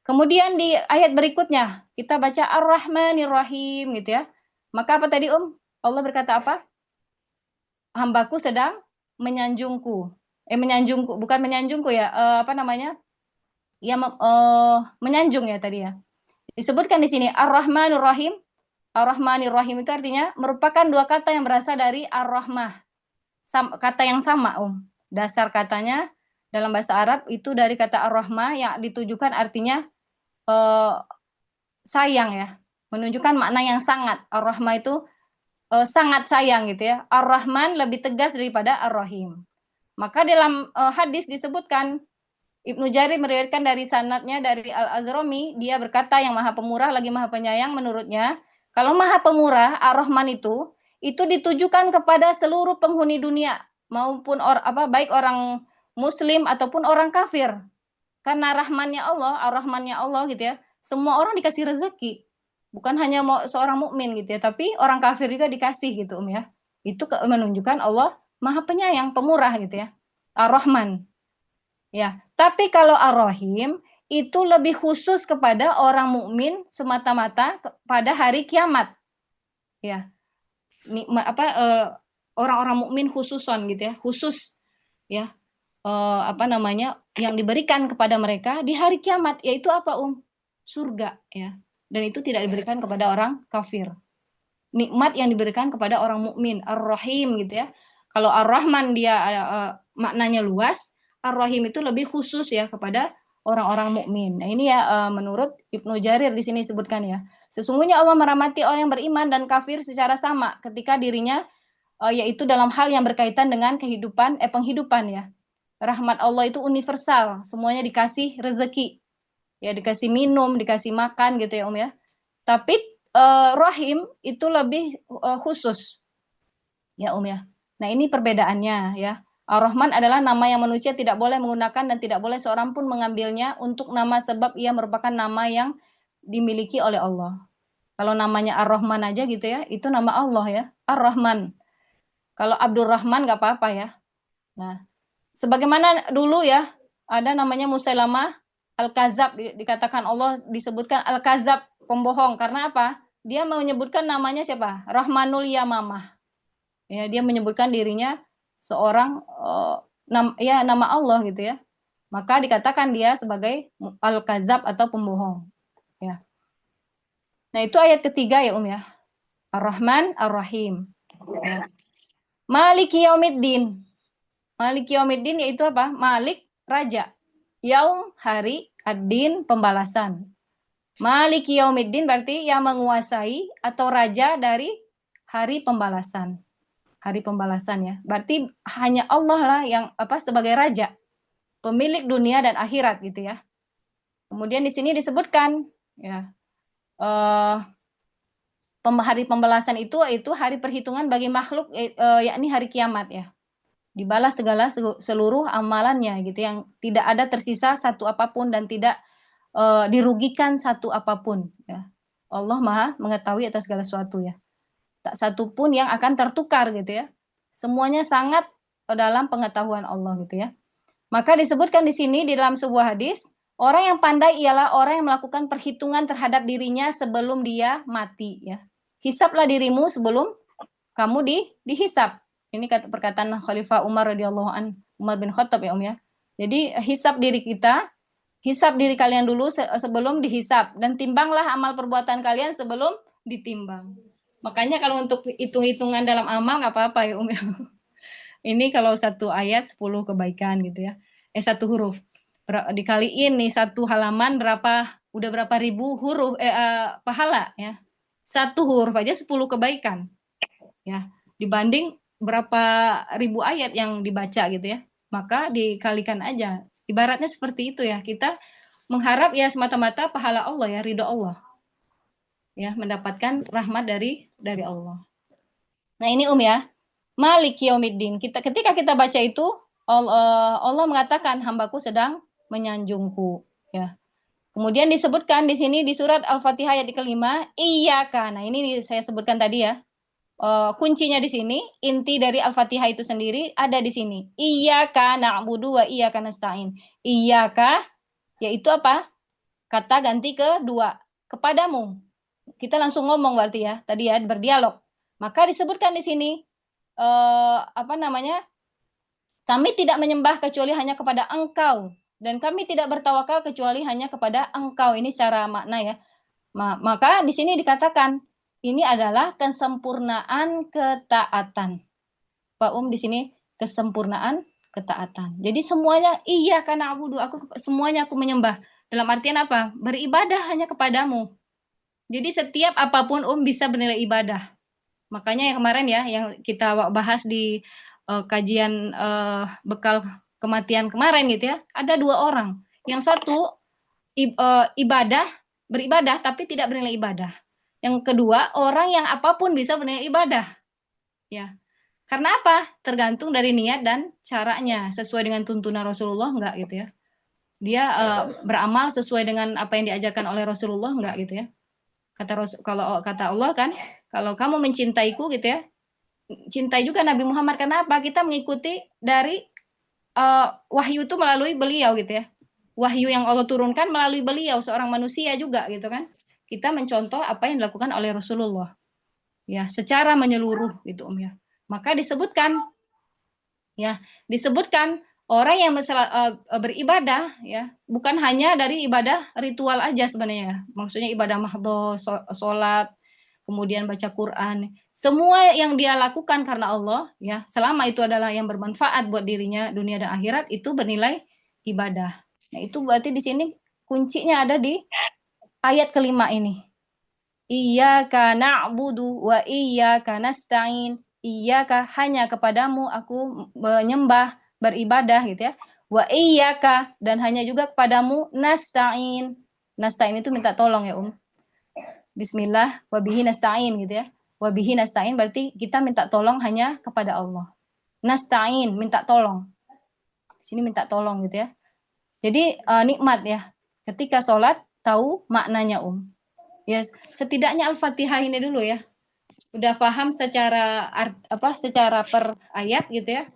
Kemudian di ayat berikutnya kita baca Ar-Rahmanir-Rahim gitu ya. Maka apa tadi Allah berkata apa? Hambaku sedang menyanjungku. Menyanjungku, bukan menyanjungku ya. Apa namanya? Ya menyanjung ya tadi ya. Disebutkan di sini Ar-Rahmanir-Rahim. Ar-Rahmanir-Rahim itu artinya merupakan dua kata yang berasal dari Ar-Rahmah. Kata yang sama, Dasar katanya dalam bahasa Arab itu dari kata Ar-Rahmah yang ditujukan artinya sayang ya. Menunjukkan makna yang sangat. Ar-Rahmah itu sangat sayang gitu ya. Ar-Rahman lebih tegas daripada Ar-Rahim. Maka dalam hadis disebutkan Ibnu Jarir meriwayatkan dari sanadnya dari Al-Azrami, dia berkata yang Maha Pemurah lagi Maha Penyayang menurutnya, kalau Maha Pemurah Ar-Rahman itu ditujukan kepada seluruh penghuni dunia maupun baik orang muslim ataupun orang kafir. Karena rahmannya Allah, Ar-Rahmannya Allah gitu ya. Semua orang dikasih rezeki. Bukan hanya seorang mukmin gitu ya, tapi orang kafir juga dikasih gitu ya. Itu menunjukkan Allah Maha Penyayang, Pemurah gitu ya. Ar-Rahman. Ya, tapi kalau Ar-Rahim itu lebih khusus kepada orang mukmin semata-mata pada hari kiamat. Ya. Orang-orang mukmin khususon gitu ya, khusus ya. Yang diberikan kepada mereka di hari kiamat yaitu apa surga ya. Dan itu tidak diberikan kepada orang kafir. Nikmat yang diberikan kepada orang mukmin, Ar-Rahim gitu ya. Kalau Ar-Rahman dia maknanya luas, Ar-Rahim itu lebih khusus ya kepada orang-orang mukmin. Nah, ini ya menurut Ibnu Jarir di sini disebutkan ya. Sesungguhnya Allah merahmati orang yang beriman dan kafir secara sama ketika dirinya yaitu dalam hal yang berkaitan dengan penghidupan ya. Rahmat Allah itu universal, semuanya dikasih rezeki. Ya, dikasih minum, dikasih makan gitu ya ya. Tapi rahim itu lebih khusus. Ya ya. Nah, ini perbedaannya ya. Ar-Rahman adalah nama yang manusia tidak boleh menggunakan dan tidak boleh seorang pun mengambilnya untuk nama sebab ia merupakan nama yang dimiliki oleh Allah. Kalau namanya Ar-Rahman aja gitu ya, itu nama Allah ya, Ar-Rahman. Kalau Abdurrahman nggak apa-apa ya. Nah, sebagaimana dulu ya, ada namanya Musailamah Al-Kazab, dikatakan Allah disebutkan Al-Kazab, pembohong. Karena apa? Dia menyebutkan namanya siapa? Rahmanul Yamamah. Ya, dia menyebutkan dirinya seorang nama Allah gitu ya. Maka dikatakan dia sebagai al-kazab atau pembohong. Ya. Nah, itu ayat ketiga ya ya. Ar-Rahman Ar-Rahim. Ya. Maliki yaumiddin. Maliki yaumiddin yaitu apa? Malik raja. Yaum hari, ad-din pembalasan. Maliki yaumiddin berarti yang menguasai atau raja dari hari pembalasan. Hari pembalasan ya. Berarti hanya Allah lah yang sebagai raja, pemilik dunia dan akhirat gitu ya. Kemudian di sini disebutkan ya hari pembalasan itu hari perhitungan bagi makhluk yakni hari kiamat ya. Dibalas segala seluruh amalannya gitu yang tidak ada tersisa satu apapun dan tidak dirugikan satu apapun ya. Allah Maha mengetahui atas segala sesuatu ya. Tak satu pun yang akan tertukar gitu ya. Semuanya sangat dalam pengetahuan Allah gitu ya. Maka disebutkan di sini di dalam sebuah hadis, orang yang pandai ialah orang yang melakukan perhitungan terhadap dirinya sebelum dia mati ya. Hisaplah dirimu sebelum kamu dihisap. Ini kata perkataan Khalifah Umar radhiyallahu an, Umar bin Khattab ya ya. Jadi hisap diri kita, hisap diri kalian dulu sebelum dihisap dan timbanglah amal perbuatan kalian sebelum ditimbang. Makanya kalau untuk hitung-hitungan dalam amal nggak apa-apa ya ya. Ini kalau satu ayat 10 kebaikan gitu ya. Satu huruf. Dikaliin nih satu halaman udah berapa ribu huruf pahala ya. Satu huruf aja 10 kebaikan. Ya, dibanding berapa ribu ayat yang dibaca gitu ya. Maka dikalikan aja. Ibaratnya seperti itu ya. Kita mengharap ya semata-mata pahala Allah ya, ridho Allah. Ya, mendapatkan rahmat dari Allah. Nah, ini ya. Malik yaumiddin. Ketika kita baca itu, Allah mengatakan hambaku sedang menyanjungku. Ya. Kemudian disebutkan di sini di surat Al-Fatihah ayat kelima, iyyaka. Nah, ini saya sebutkan tadi ya. Kuncinya di sini, inti dari Al-Fatihah itu sendiri ada di sini. Iyyaka na'budu wa iyyaka nasta'in. Iyyaka yaitu apa? Kata ganti kedua, kepadamu. Kita langsung ngomong berarti ya, tadi ya berdialog. Maka disebutkan di sini kami tidak menyembah kecuali hanya kepada Engkau dan kami tidak bertawakal kecuali hanya kepada Engkau. Ini secara makna ya. Maka di sini dikatakan ini adalah kesempurnaan ketaatan. Pak di sini kesempurnaan ketaatan. Jadi semuanya iya karena semuanya aku menyembah. Dalam artian apa? Beribadah hanya kepadamu. Jadi setiap apapun bisa bernilai ibadah. Makanya yang kemarin ya yang kita bahas di kajian bekal kematian kemarin gitu ya, ada 2 orang. Yang satu beribadah tapi tidak bernilai ibadah. Yang kedua, orang yang apapun bisa bernilai ibadah. Ya. Karena apa? Tergantung dari niat dan caranya. Sesuai dengan tuntunan Rasulullah enggak gitu ya. Dia beramal sesuai dengan apa yang diajarkan oleh Rasulullah enggak gitu ya. Kalau kata Allah kan, kalau kamu mencintaiku gitu ya, cintai juga Nabi Muhammad. Karena apa? Kita mengikuti dari wahyu itu melalui beliau gitu ya. Wahyu yang Allah turunkan melalui beliau, seorang manusia juga gitu kan. Kita mencontoh apa yang dilakukan oleh Rasulullah. Ya, secara menyeluruh gitu ya. Maka disebutkan orang yang beribadah ya, bukan hanya dari ibadah ritual aja sebenarnya. Maksudnya ibadah mahdhah, salat, kemudian baca Quran. Semua yang dia lakukan karena Allah ya, selama itu adalah yang bermanfaat buat dirinya dunia dan akhirat, itu bernilai ibadah. Nah, itu berarti di sini kuncinya ada di ayat kelima ini. Iyyaka na'budu wa iyyaka nasta'in. Iyyaka hanya kepadamu aku menyembah, beribadah gitu ya. Wa iyyaka dan hanya juga kepadamu nasta'in. Nasta'in itu minta tolong ya Bismillah wa bihi nasta'in gitu ya. Wa bihi nasta'in berarti kita minta tolong hanya kepada Allah. Nasta'in minta tolong. Di sini minta tolong gitu ya. Jadi nikmat ya. Ketika sholat tahu maknanya Ya, setidaknya Al-Fatihah ini dulu ya. Udah paham secara secara per ayat gitu ya.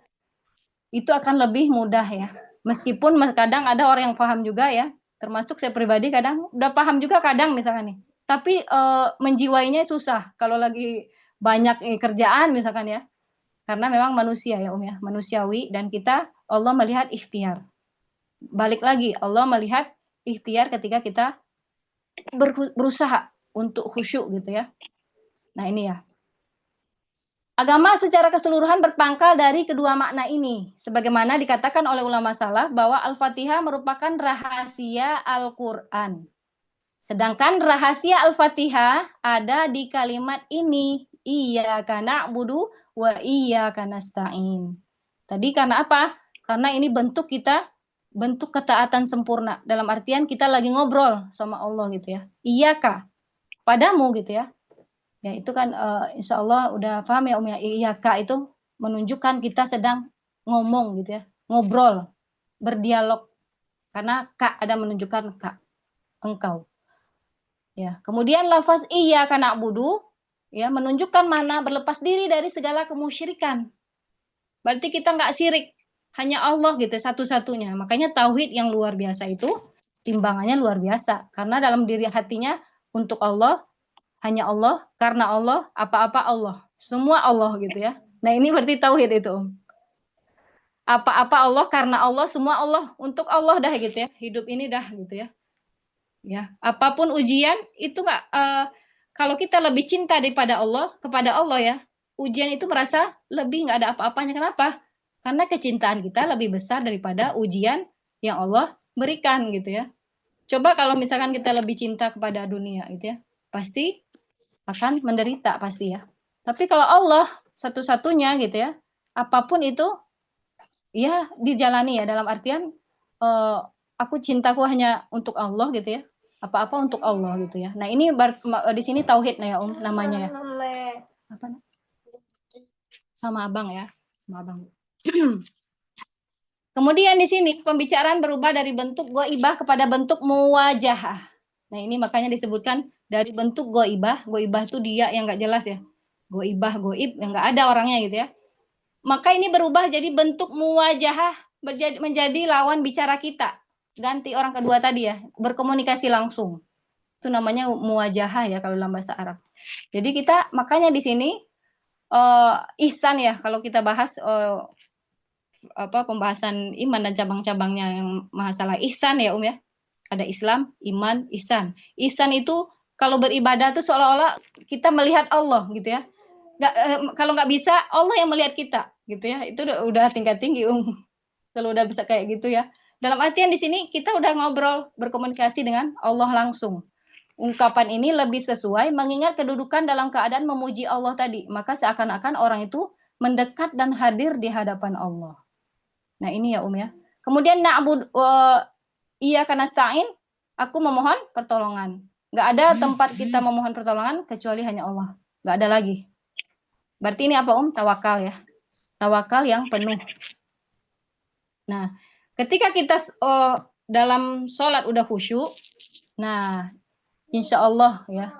Itu akan lebih mudah ya. Meskipun kadang ada orang yang paham juga ya. Termasuk saya pribadi kadang udah paham juga kadang misalkan nih. Tapi menjiwainya susah kalau lagi banyak kerjaan misalkan ya. Karena memang manusia ya ya, manusiawi dan kita Allah melihat ikhtiar. Balik lagi, Allah melihat ikhtiar ketika kita berusaha untuk khusyuk gitu ya. Nah ini ya. Agama secara keseluruhan berpangkal dari kedua makna ini. Sebagaimana dikatakan oleh ulama salaf bahwa Al-Fatihah merupakan rahasia Al-Quran. Sedangkan rahasia Al-Fatihah ada di kalimat ini. Iyyaka na'budu wa iyyaka nasta'in. Tadi karena apa? Karena ini bentuk kita, bentuk ketaatan sempurna. Dalam artian kita lagi ngobrol sama Allah gitu ya. Iyyaka, padamu gitu ya. Ya itu kan insya Allah udah paham ya ya. Iyyaka itu menunjukkan kita sedang ngomong gitu ya. Ngobrol, berdialog. Karena kak ada menunjukkan kak, engkau. Ya, kemudian lafaz iyyaka na'budu ya menunjukkan mana berlepas diri dari segala kemusyrikan. Berarti kita nggak syirik, hanya Allah gitu satu-satunya. Makanya tauhid yang luar biasa itu timbangannya luar biasa karena dalam diri hatinya untuk Allah, hanya Allah, karena Allah, apa-apa Allah. Semua Allah gitu ya. Nah, ini berarti tauhid itu, Om. Apa-apa Allah, karena Allah, semua Allah, untuk Allah dah gitu ya. Hidup ini dah gitu ya. Ya, apapun ujian itu nggak kalau kita lebih cinta daripada Allah kepada Allah ya, ujian itu merasa lebih nggak ada apa-apanya. Kenapa? Karena kecintaan kita lebih besar daripada ujian yang Allah berikan gitu ya. Coba kalau misalkan kita lebih cinta kepada dunia gitu ya, pasti akan menderita pasti ya. Tapi kalau Allah satu-satunya gitu ya, apapun itu ya dijalani ya dalam artian aku cintaku hanya untuk Allah gitu ya. Apa-apa untuk Allah gitu ya. Nah, ini di sini tauhid ya, namanya ya. Apa? Sama Abang ya, sama Abang. Kemudian di sini pembicaraan berubah dari bentuk goibah kepada bentuk muwajahah. Nah, ini makanya disebutkan dari bentuk goibah. Goibah itu dia yang nggak jelas ya. Goibah, goib, yang nggak ada orangnya gitu ya. Maka ini berubah jadi bentuk muwajahah, menjadi lawan bicara kita. Ganti orang kedua tadi ya, berkomunikasi langsung. Itu namanya muwajahah ya kalau dalam bahasa Arab. Jadi kita makanya di sini ihsan ya kalau kita bahas pembahasan iman dan cabang-cabangnya yang masalah ihsan ya ya. Ada Islam, iman, ihsan. Ihsan itu kalau beribadah tuh seolah-olah kita melihat Allah gitu ya. Kalau nggak bisa Allah yang melihat kita gitu ya. Itu udah tingkat tinggi kalau udah bisa kayak gitu ya. Dalam artian di sini kita udah ngobrol berkomunikasi dengan Allah langsung. Ungkapan ini lebih sesuai mengingat kedudukan dalam keadaan memuji Allah tadi. Maka seakan-akan orang itu mendekat dan hadir di hadapan Allah. Nah ini ya ya. Kemudian na'bud iyyaka nasta'in, aku memohon pertolongan. Nggak ada tempat kita memohon pertolongan kecuali hanya Allah. Nggak ada lagi. Berarti ini apa Tawakal ya. Tawakal yang penuh. Nah, ketika kita dalam sholat udah khusyuk, nah insya Allah ya,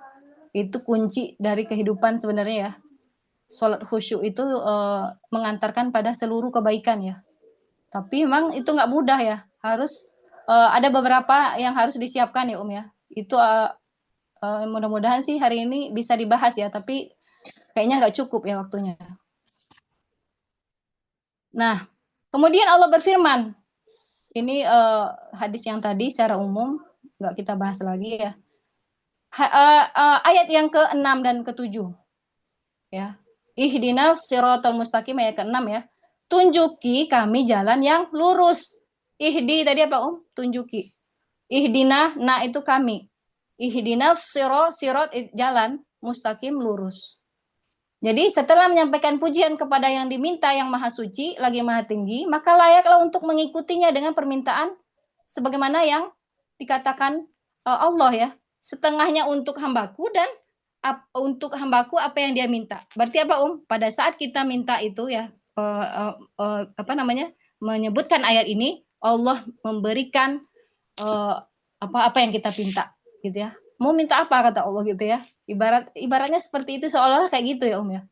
itu kunci dari kehidupan sebenarnya ya. Sholat khusyuk itu mengantarkan pada seluruh kebaikan ya. Tapi memang itu nggak mudah ya. Harus ada beberapa yang harus disiapkan ya ya. Itu mudah-mudahan sih hari ini bisa dibahas ya. Tapi kayaknya nggak cukup ya waktunya. Nah, kemudian Allah berfirman. Ini hadis yang tadi secara umum nggak kita bahas lagi ya. Ayat yang ke-6 dan ke-7 ya. Ihdinas siratal mustaqim ayat ke-6 ya. Tunjuki kami jalan yang lurus. Ihdi tadi apa Tunjuki. Ihdina na itu kami. Ihdinas sirat jalan mustaqim lurus. Jadi setelah menyampaikan pujian kepada yang diminta yang maha suci, lagi maha tinggi, maka layaklah untuk mengikutinya dengan permintaan sebagaimana yang dikatakan Allah ya. Setengahnya untuk hambaku dan untuk hambaku apa yang dia minta. Berarti apa Pada saat kita minta itu ya, menyebutkan ayat ini, Allah memberikan apa yang kita minta gitu ya. Mau minta apa kata Allah gitu ya. Ibaratnya seperti itu seolah-olah kayak gitu ya ya.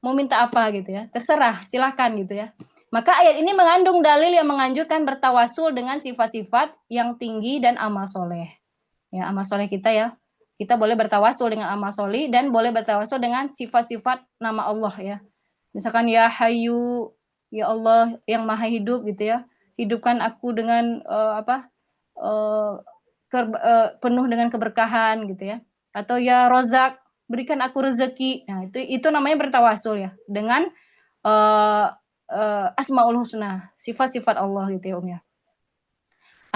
Mau minta apa gitu ya. Terserah, silahkan gitu ya. Maka ayat ini mengandung dalil yang menganjurkan bertawasul dengan sifat-sifat yang tinggi dan amal soleh. Ya, amal soleh kita ya. Kita boleh bertawasul dengan amal soleh dan boleh bertawasul dengan sifat-sifat nama Allah ya. Misalkan ya Hayyu, ya Allah yang maha hidup gitu ya. hidupkan aku dengan penuh dengan keberkahan gitu ya. Atau ya Rozak, berikan aku rezeki. Nah, itu namanya bertawasul ya dengan Asmaul Husna, sifat-sifat Allah gitu ya, ya.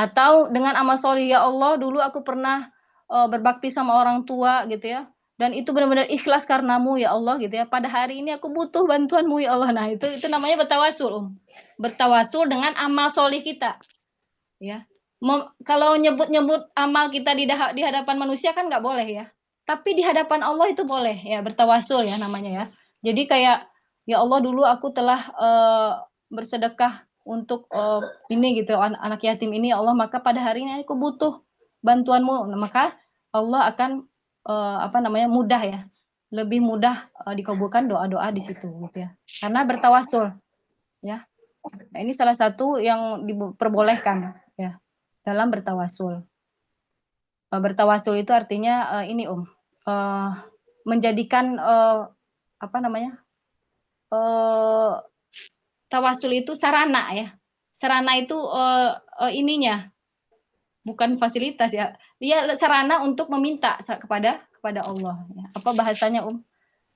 Atau dengan amal soleh, ya Allah, dulu aku pernah berbakti sama orang tua gitu ya. Dan itu benar-benar ikhlas karenamu ya Allah gitu ya. Pada hari ini aku butuh bantuanmu ya Allah. Nah, itu namanya bertawasul, Bertawasul dengan amal soleh kita. Ya. Kalau nyebut-nyebut amal kita di hadapan manusia kan nggak boleh ya. Tapi di hadapan Allah itu boleh ya, bertawasul ya namanya ya. Jadi kayak ya Allah, dulu aku telah bersedekah untuk ini gitu, anak yatim ini ya Allah, maka pada hari ini aku butuh bantuanmu. Nah, maka Allah akan mudah ya, lebih mudah dikabulkan doa-doa di situ gitu ya. Karena bertawasul ya. Nah, ini salah satu yang diperbolehkan ya dalam bertawasul. Bertawasul itu artinya ini menjadikan tawasul itu sarana ya. Sarana itu ininya bukan fasilitas ya. Dia sarana untuk meminta kepada Allah ya. Apa bahasanya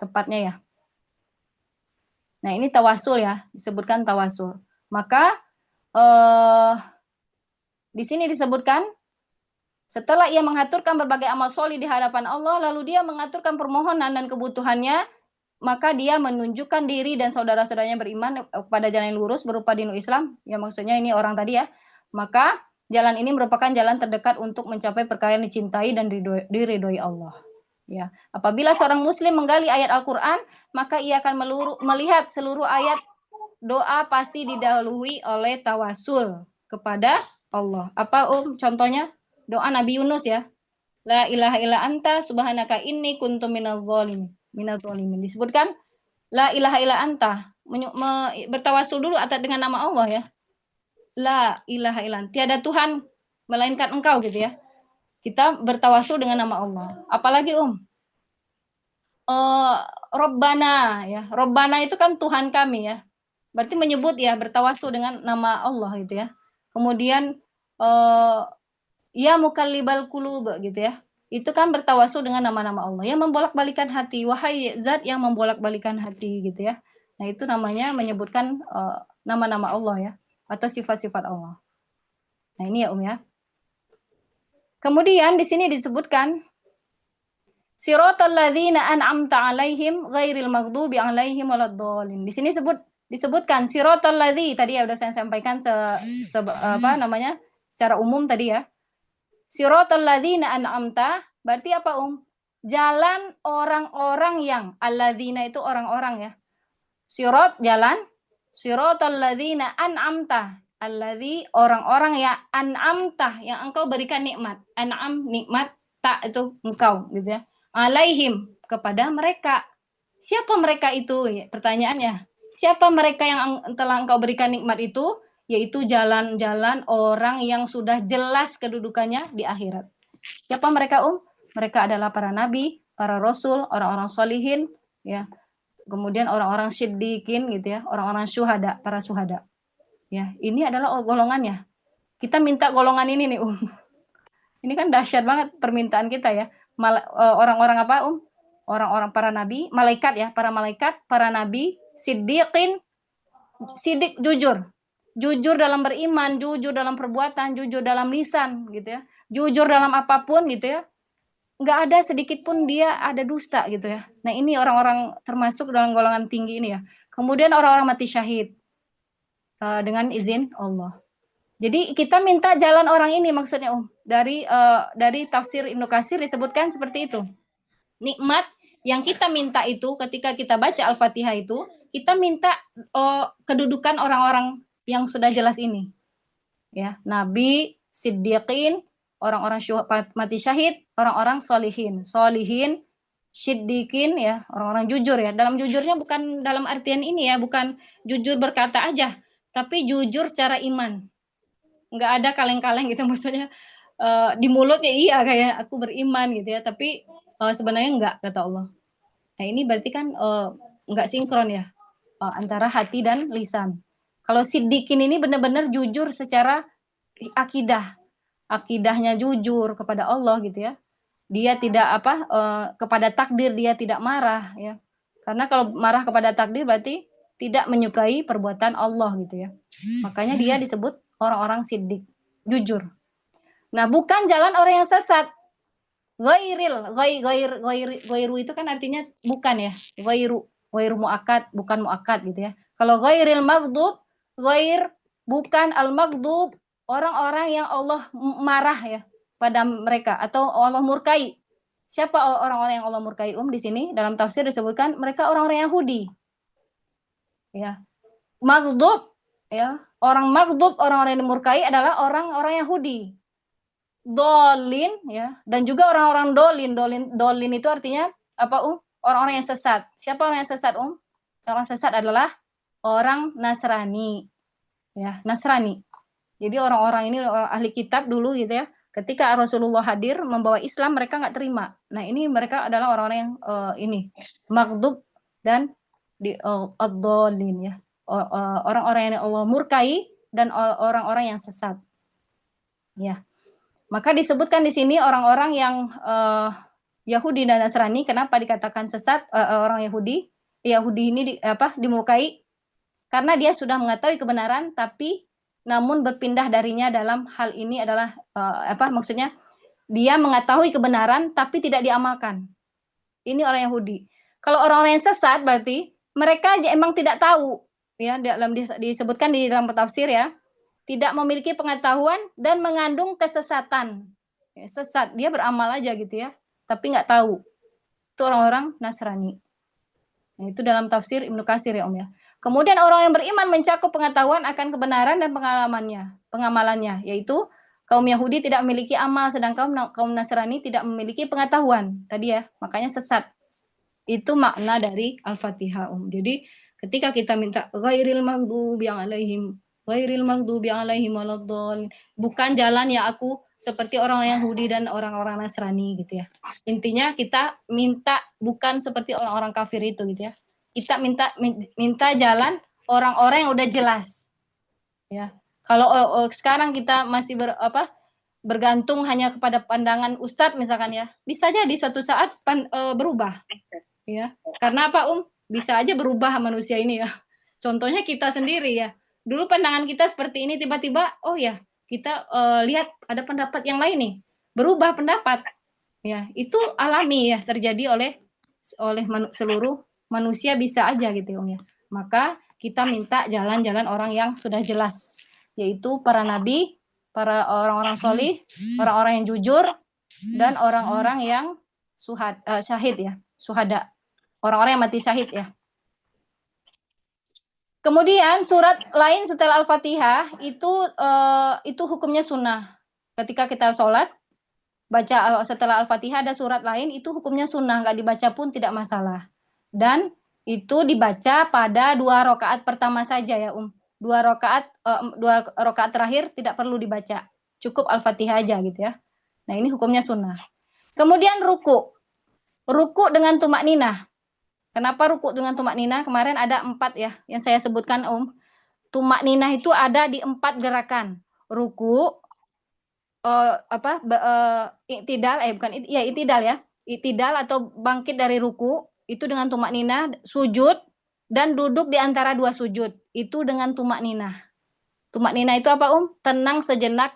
tepatnya ya. Nah, ini tawasul ya, disebutkan tawasul. Maka di sini disebutkan setelah ia mengaturkan berbagai amal solih di hadapan Allah, lalu dia mengaturkan permohonan dan kebutuhannya, maka dia menunjukkan diri dan saudara-saudaranya beriman kepada jalan yang lurus berupa dinul Islam. Ya, maksudnya ini orang tadi ya. Maka jalan ini merupakan jalan terdekat untuk mencapai perkara yang dicintai dan diridhoi Allah. Ya, apabila seorang muslim menggali ayat Al-Qur'an, maka ia akan melihat seluruh ayat doa pasti didahului oleh tawasul kepada Allah. Apa contohnya? Doa Nabi Yunus ya. La ilaha illa anta subhanaka inni kuntu minadz zalimin. Disebutkan la ilaha illa anta, bertawasul dulu atas dengan nama Allah ya. La ilaha illa anta, tiada Tuhan melainkan engkau gitu ya. Kita bertawasul dengan nama Allah. Apalagi Robbana ya. Robbana itu kan Tuhan kami ya. Berarti menyebut ya, bertawasul dengan nama Allah gitu ya. Kemudian ya mukallibal qulub gitu ya. Itu kan bertawasul dengan nama-nama Allah yang membolak-balikan hati. Wahai zat yang membolak-balikan hati gitu ya. Nah, itu namanya menyebutkan nama-nama Allah ya, atau sifat-sifat Allah. Nah, ini ya ya. Kemudian di sini disebutkan siratal ladzina an'amta 'alaihim ghairil maghdubi 'alaihim waladdallin. Di sini disebutkan siratal ladzi, tadi ya udah saya sampaikan secara umum tadi ya. Siratal ladzina an'amta berarti apa jalan orang-orang yang, alladzina itu orang-orang ya. Sirat jalan, siratal ladzina an'amta, alladzi orang-orang yang an'amta yang engkau berikan nikmat. An'am nikmat, tak itu engkau gitu ya. Alaihim kepada mereka. Siapa mereka itu? Pertanyaannya. Siapa mereka yang telah engkau berikan nikmat itu? Yaitu jalan-jalan orang yang sudah jelas kedudukannya di akhirat. Siapa mereka Mereka adalah para nabi, para rasul, orang-orang solihin, ya. Kemudian orang-orang siddiqin gitu ya, orang-orang syuhada, para syuhada. Ya, ini adalah golongannya. Kita minta golongan ini nih, Ini kan dahsyat banget permintaan kita ya. Orang-orang apa, Orang-orang para nabi, malaikat ya, para malaikat, para nabi, siddiqin, sidik jujur. Jujur dalam beriman, jujur dalam perbuatan, jujur dalam lisan gitu ya. Jujur dalam apapun gitu ya. Nggak ada sedikit pun dia ada dusta gitu ya. Nah, ini orang-orang termasuk dalam golongan tinggi ini ya. Kemudian orang-orang mati syahid dengan izin Allah. Jadi kita minta jalan orang ini maksudnya dari tafsir Ibnu Katsir disebutkan seperti itu. Nikmat yang kita minta itu ketika kita baca Al-Fatihah itu, kita minta kedudukan orang-orang yang sudah jelas ini. Ya, nabi, siddiqin, orang-orang mati syahid, orang-orang solihin, siddiqin ya, orang-orang jujur ya. Dalam jujurnya bukan dalam artian ini ya, bukan jujur berkata aja, tapi jujur secara iman. Nggak ada kaleng-kaleng gitu maksudnya. Di mulut ya iya kayak aku beriman gitu ya, tapi sebenarnya enggak kata Allah. Nah, ini berarti kan enggak sinkron ya antara hati dan lisan. Kalau siddiqin ini benar-benar jujur secara akidah. Akidahnya jujur kepada Allah gitu ya. Dia tidak kepada takdir dia tidak marah ya. Karena kalau marah kepada takdir berarti tidak menyukai perbuatan Allah gitu ya. Makanya dia disebut orang-orang siddiq, jujur. Nah, bukan jalan orang yang sesat. Ghoiru itu kan artinya bukan ya. Ghoiru muakkad, bukan muakkad gitu ya. Kalau ghoiril maghdub, ghoir bukan al maghdub, orang-orang yang Allah marah ya pada mereka atau Allah murkai. Siapa orang-orang yang Allah murkai di sini? Dalam tafsir disebutkan mereka orang-orang Yahudi. Ya. Maghdub ya, orang maghdub, orang-orang yang dimurkai adalah orang-orang Yahudi. Dolin ya, dan juga orang-orang dolin itu artinya apa orang-orang yang sesat. Siapa orang yang sesat Orang sesat adalah orang Nasrani ya, Nasrani. Jadi orang-orang ini ahli kitab dulu gitu ya, ketika Rasulullah hadir membawa Islam mereka nggak terima. Nah ini mereka adalah orang-orang yang ini maghdub dan ad-dolin ya, orang-orang yang Allah murkai dan orang-orang yang sesat ya. Maka disebutkan di sini orang-orang yang Yahudi dan Nasrani. Kenapa dikatakan sesat orang Yahudi? Yahudi ini dimurkai karena dia sudah mengetahui kebenaran, tapi namun berpindah darinya dalam hal ini adalah maksudnya dia mengetahui kebenaran tapi tidak diamalkan. Ini orang Yahudi. Kalau orang-orang yang sesat berarti mereka emang tidak tahu ya, disebutkan di dalam tafsir ya. Tidak memiliki pengetahuan dan mengandung kesesatan. Sesat, dia beramal aja gitu ya, tapi nggak tahu. Itu orang-orang Nasrani. Nah, itu dalam tafsir Ibnu Katsir ya ya. Kemudian orang yang beriman mencakup pengetahuan akan kebenaran dan pengamalannya, yaitu kaum Yahudi tidak memiliki amal, sedangkan kaum Nasrani tidak memiliki pengetahuan. Tadi ya, makanya sesat. Itu makna dari Al-Fatihah Jadi ketika kita minta ghairil maghdubi alaihim waladdallin, bukan jalan ya aku seperti orang Yahudi dan orang-orang Nasrani gitu ya. Intinya kita minta bukan seperti orang-orang kafir itu gitu ya. Kita minta jalan orang-orang yang udah jelas. Ya. Kalau sekarang kita masih bergantung hanya kepada pandangan ustadz misalkan ya, bisa jadi suatu saat berubah. Ya. Karena apa bisa aja berubah manusia ini ya. Contohnya kita sendiri ya. Dulu pandangan kita seperti ini, tiba-tiba oh ya kita lihat ada pendapat yang lain nih, berubah pendapat ya. Itu alami ya, terjadi oleh seluruh manusia, bisa aja gitu ya. Maka kita minta jalan-jalan orang yang sudah jelas, yaitu para nabi, para orang-orang solih, orang-orang yang jujur, dan orang-orang yang syahid ya, syuhada, orang-orang yang mati syahid ya. Kemudian surat lain setelah Al-Fatihah itu hukumnya sunnah. Ketika kita sholat, baca setelah Al-Fatihah ada surat lain, itu hukumnya sunnah, nggak dibaca pun tidak masalah. Dan itu dibaca pada 2 rakaat pertama saja ya 2 rakaat terakhir tidak perlu dibaca, cukup Al-Fatihah aja gitu ya. Nah ini hukumnya sunnah. Kemudian ruku dengan tumak ninah. Kenapa ruku dengan tumak ninah? Kemarin ada 4 ya yang saya sebutkan Tumak ninah itu ada di 4 gerakan. Ruku, itidal ya. Itidal atau bangkit dari ruku itu dengan tumak ninah, sujud dan duduk di antara 2 sujud itu dengan tumak ninah. Tumak ninah itu apa Tenang sejenak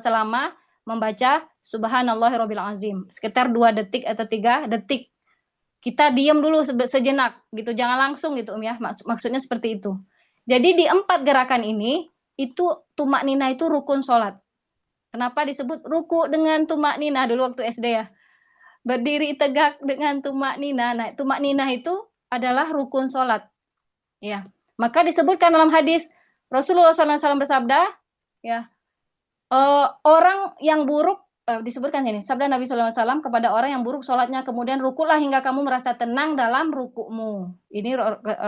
selama membaca Subhanallahirabbil azim. Sekitar 2 detik atau 3 detik. Kita diam dulu sejenak gitu, jangan langsung gitu ya. Maksudnya seperti itu. Jadi di 4 gerakan ini itu tumak ninah itu rukun sholat. Kenapa disebut ruku dengan tumak ninah dulu waktu SD ya? Berdiri tegak dengan tumak ninah. Nah, tumak ninah itu adalah rukun sholat. Ya, maka disebutkan dalam hadis Rasulullah SAW bersabda, ya, orang yang buruk disebutkan sini, sabda Nabi SAW kepada orang yang buruk sholatnya, kemudian rukulah hingga kamu merasa tenang dalam rukukmu. Ini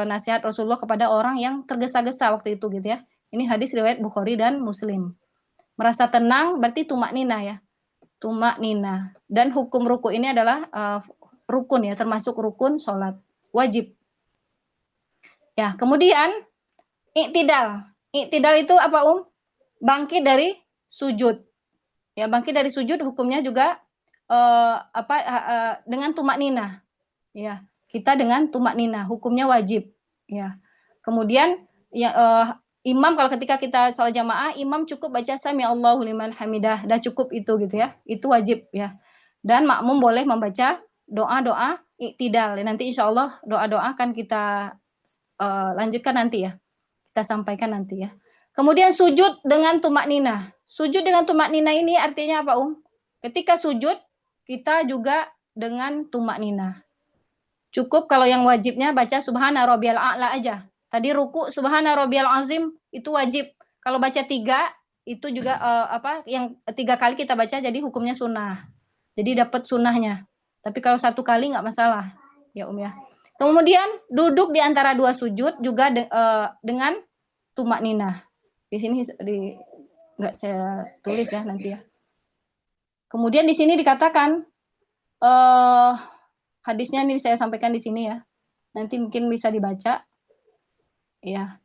nasihat Rasulullah kepada orang yang tergesa-gesa waktu itu gitu ya. Ini hadis riwayat Bukhari dan Muslim. Merasa tenang berarti tumak ninah ya. Tumak ninah. Dan hukum ruku ini adalah rukun ya, termasuk rukun sholat. Wajib. Ya, kemudian iktidal. I'tidal itu apa, Bangkit dari sujud. Ya, bangkit dari sujud hukumnya juga dengan tumak ninah. Ya, kita dengan tumak ninah, hukumnya wajib. Ya. Kemudian ya imam kalau ketika kita sholat jamaah, imam cukup baca sami Allahu liman hamidah, dah cukup itu gitu ya. Itu wajib ya. Dan makmum boleh membaca doa-doa i'tidal. Nanti insya Allah doa-doa akan kita lanjutkan nanti ya. Kita sampaikan nanti ya. Kemudian sujud dengan tumak ninah. Sujud dengan tumak ninah ini artinya apa, Ketika sujud, kita juga dengan tumak ninah. Cukup kalau yang wajibnya baca subhana rabbiyal a'la aja. Tadi ruku subhana rabbiyal azim itu wajib. Kalau baca 3 itu juga yang 3 kali kita baca jadi hukumnya sunnah. Jadi dapat sunnahnya. Tapi kalau 1 kali nggak masalah. Ya ya. Kemudian duduk di antara 2 sujud juga dengan tumak ninah. Di sini nggak saya tulis ya nanti ya. Kemudian di sini dikatakan hadisnya ini saya sampaikan di sini ya. Nanti mungkin bisa dibaca. Ya.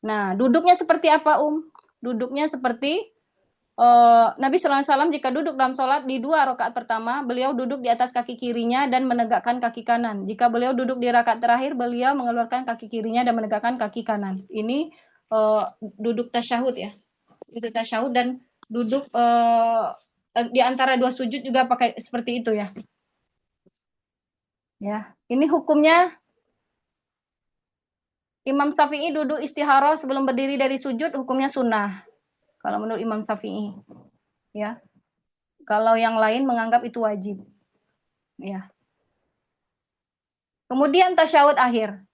Nah, duduknya seperti apa, Duduknya seperti Nabi Sallallahu Alaihi Wasallam jika duduk dalam sholat di 2 rakaat pertama, beliau duduk di atas kaki kirinya dan menegakkan kaki kanan. Jika beliau duduk di rakaat terakhir, beliau mengeluarkan kaki kirinya dan menegakkan kaki kanan. Ini duduk tasyahud ya. Duduk tasyahud dan duduk di antara 2 sujud juga pakai seperti itu ya. Ya, ini hukumnya Imam Syafi'i duduk istikharah sebelum berdiri dari sujud hukumnya sunnah. Kalau menurut Imam Syafi'i. Ya. Kalau yang lain menganggap itu wajib. Ya. Kemudian tasyahud akhir.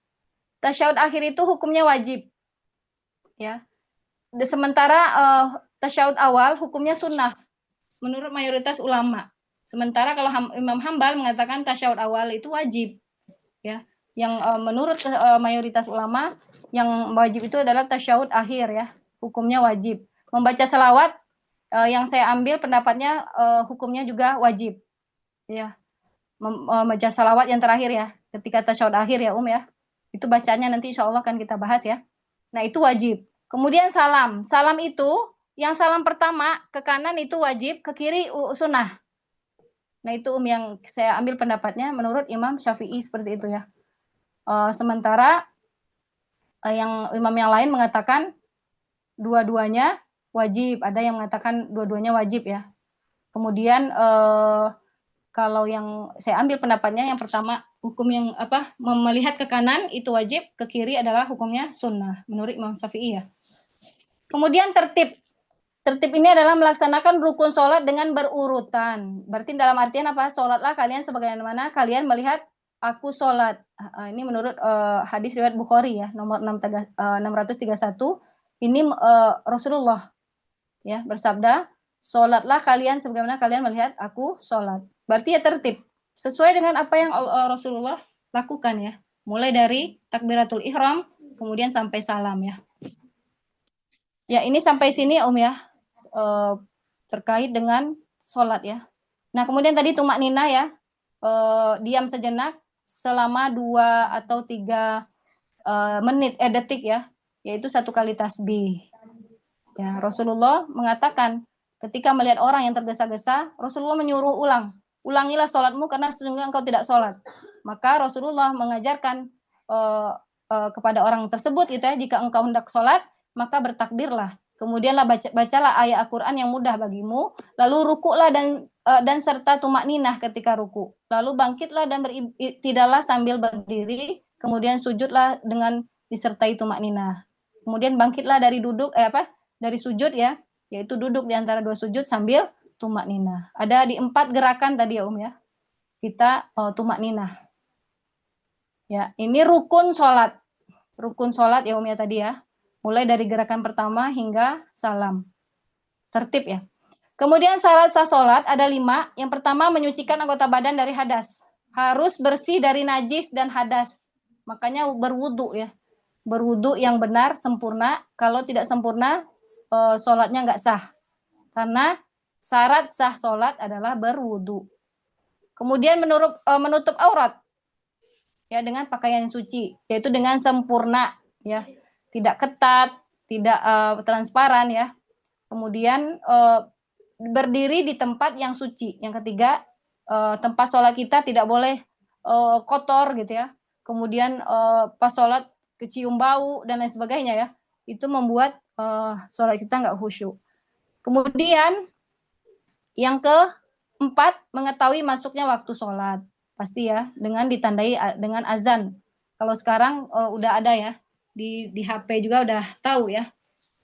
Tasyahud akhir itu hukumnya wajib. Ya. Sementara tasyahud awal hukumnya sunnah menurut mayoritas ulama. Sementara kalau Imam Hambal mengatakan tasyahud awal itu wajib. Ya. Yang menurut mayoritas ulama yang wajib itu adalah tasyahud akhir ya, hukumnya wajib. Membaca selawat yang saya ambil pendapatnya hukumnya juga wajib ya. Membaca selawat yang terakhir ya, ketika tasyahud akhir ya ya, itu bacanya nanti insya Allah akan kita bahas ya. Nah itu wajib. Kemudian salam itu yang salam pertama ke kanan itu wajib, ke kiri sunnah. Nah itu yang saya ambil pendapatnya menurut Imam Syafi'i seperti itu ya. Sementara yang imam yang lain mengatakan dua-duanya wajib, ada yang mengatakan dua-duanya wajib ya. Kemudian kalau yang saya ambil pendapatnya yang pertama hukum yang melihat ke kanan itu wajib, ke kiri adalah hukumnya sunnah menurut Imam Syafi'i ya. Kemudian tertib ini adalah melaksanakan rukun sholat dengan berurutan. Berarti dalam artian apa? Sholatlah kalian sebagaimana kalian melihat aku sholat. Ini menurut hadis riwayat Bukhari ya, nomor 631. Ini Rasulullah ya bersabda, sholatlah kalian sebagaimana kalian melihat aku sholat. Berarti ya tertib. Sesuai dengan apa yang Rasulullah lakukan ya. Mulai dari takbiratul ihram, kemudian sampai salam ya. Ya ini sampai sini ya. Terkait dengan sholat ya. Nah kemudian tadi tumak ninah ya, diam sejenak selama 2 atau 3 detik ya, yaitu 1 kali tasbih. Ya, Rasulullah mengatakan ketika melihat orang yang tergesa-gesa, Rasulullah menyuruh ulangilah sholatmu karena sesungguhnya engkau tidak sholat. Maka Rasulullah mengajarkan kepada orang tersebut itu ya, jika engkau hendak sholat maka bertakbirlah. Kemudianlah bacalah ayat Al-Quran yang mudah bagimu, lalu rukuklah dan serta tumak ninah ketika ruku. Lalu bangkitlah dan beriktidallah sambil berdiri, kemudian sujudlah dengan disertai tumak ninah. Kemudian bangkitlah dari dari sujud ya, yaitu duduk di antara 2 sujud sambil tumak ninah. Ada di 4 gerakan tadi ya ya. Kita tumak ninah. Ya, ini rukun sholat. Rukun sholat ya ya tadi ya. Mulai dari gerakan pertama hingga salam. Tertib ya. Kemudian syarat sah sholat ada 5. Yang pertama menyucikan anggota badan dari hadas. Harus bersih dari najis dan hadas. Makanya berwudu ya. Berwudu yang benar, sempurna. Kalau tidak sempurna, sholatnya nggak sah. Karena syarat sah sholat adalah berwudu. Kemudian menutup aurat ya dengan pakaian suci, yaitu dengan sempurna ya. Tidak ketat, tidak transparan ya. Kemudian berdiri di tempat yang suci. Yang ketiga, tempat sholat kita tidak boleh kotor gitu ya. Kemudian pas sholat kecium bau dan lain sebagainya ya. Itu membuat sholat kita nggak khusyuk. Kemudian yang keempat, mengetahui masuknya waktu sholat. Pasti ya, dengan ditandai dengan azan. Kalau sekarang udah ada ya, di HP juga udah tahu ya.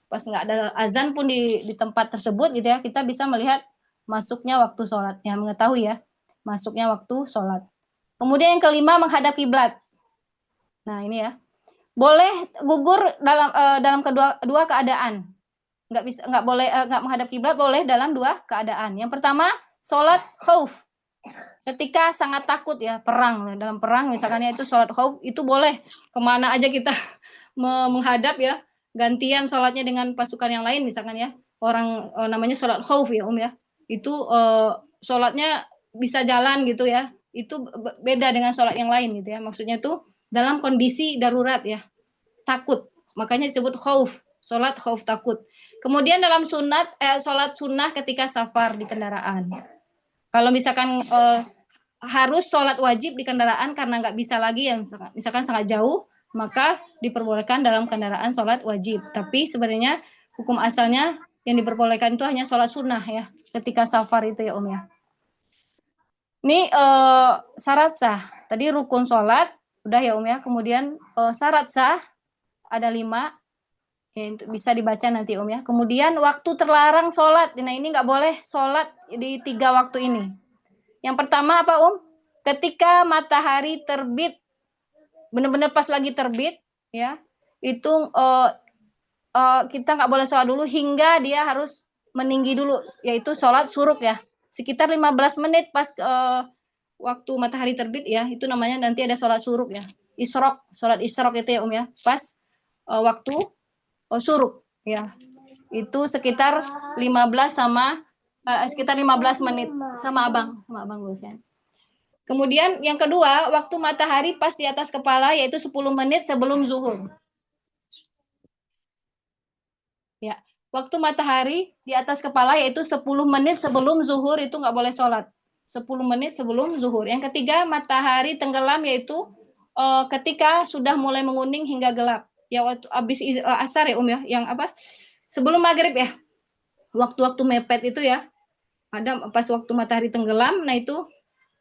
Pas nggak ada azan pun di tempat tersebut gitu ya, kita bisa melihat masuknya waktu sholat. Ya, mengetahui ya, masuknya waktu sholat. Kemudian yang kelima, menghadap kiblat. Nah ini ya, boleh gugur dalam kedua keadaan. Nggak boleh nggak menghadap kiblat, boleh dalam dua keadaan. Yang pertama, sholat khauf, ketika sangat takut ya, perang, dalam perang misalkan itu sholat khauf, itu boleh kemana aja kita menghadap ya, gantian sholatnya dengan pasukan yang lain misalkan ya, orang namanya sholat khauf ya ya, itu sholatnya bisa jalan gitu ya, itu beda dengan sholat yang lain gitu ya, maksudnya tuh dalam kondisi darurat ya, takut, makanya disebut khauf, sholat khauf, takut. Kemudian dalam sholat sunnah ketika safar di kendaraan. Kalau misalkan harus sholat wajib di kendaraan karena nggak bisa lagi yang misalkan sangat jauh, maka diperbolehkan dalam kendaraan sholat wajib. Tapi sebenarnya hukum asalnya yang diperbolehkan itu hanya sholat sunnah ya, ketika safar itu ya ya. Ini syarat sah. Tadi rukun sholat udah ya ya. Kemudian syarat sah ada 5. Ya, bisa dibaca nanti ya. Kemudian waktu terlarang sholat. Nah ini nggak boleh sholat di 3 waktu ini. Yang pertama apa Ketika matahari terbit, benar-benar pas lagi terbit ya, itu kita nggak boleh sholat dulu hingga dia harus meninggi dulu, yaitu sholat syuruk ya. Sekitar 15 menit pas waktu matahari terbit ya, itu namanya nanti ada sholat syuruk ya. Isyrok, sholat isyrok itu ya ya, pas waktu syuruk ya. Itu sekitar 15 menit sama abang lulusnya. Kemudian yang kedua, waktu matahari pas di atas kepala yaitu 10 menit sebelum zuhur. Ya, waktu matahari di atas kepala yaitu 10 menit sebelum zuhur itu nggak boleh sholat. 10 menit sebelum zuhur. Yang ketiga, matahari tenggelam yaitu ketika sudah mulai menguning hingga gelap. Ya waktu habis asar ya ya, yang apa? Sebelum maghrib ya. Waktu-waktu mepet itu ya. Ada pas waktu matahari tenggelam, nah itu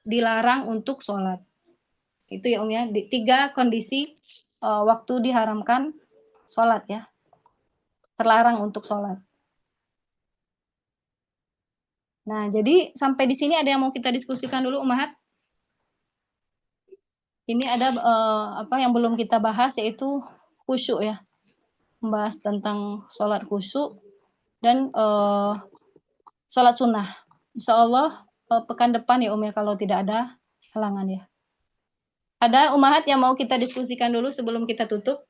dilarang untuk sholat. Itu ya ya, 3 kondisi waktu diharamkan sholat ya. Terlarang untuk sholat. Nah, jadi sampai di sini ada yang mau kita diskusikan dulu, Umahat? Ini ada apa yang belum kita bahas yaitu khusyuk ya. Membahas tentang sholat khusyuk dan sholat sunnah. Insya Allah pekan depan ya ya, kalau tidak ada halangan ya. Ada Umahat yang mau kita diskusikan dulu sebelum kita tutup?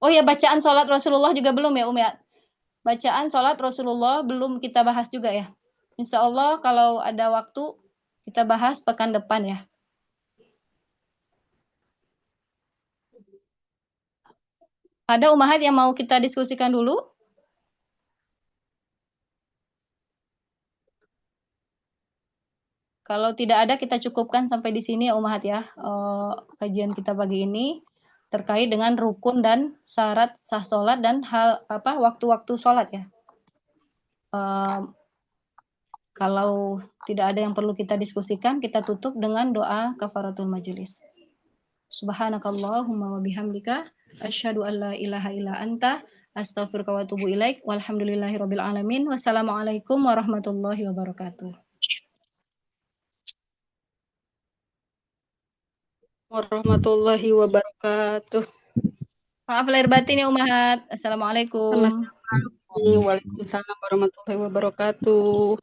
Oh ya, bacaan sholat Rasulullah juga belum ya ya. Bacaan sholat Rasulullah belum kita bahas juga ya. Insya Allah kalau ada waktu kita bahas pekan depan ya. Ada Umahat yang mau kita diskusikan dulu? Kalau tidak ada, kita cukupkan sampai di sini ya Umahat ya. Kajian kita pagi ini terkait dengan rukun dan syarat sah sholat dan hal apa waktu-waktu sholat ya. Kalau tidak ada yang perlu kita diskusikan, kita tutup dengan doa kafaratul majelis. Subhanakallahumma wa bihamdika asyhadu an la ilaha illa anta astaghfiruka wa atubu ilaik. Walhamdulillahirabbil alamin. Wassalamualaikum warahmatullahi wabarakatuh. Warahmatullahi wabarakatuh. Maaf lahir batin ya Umahat. Assalamualaikum. Waalaikumsalam warahmatullahi wabarakatuh.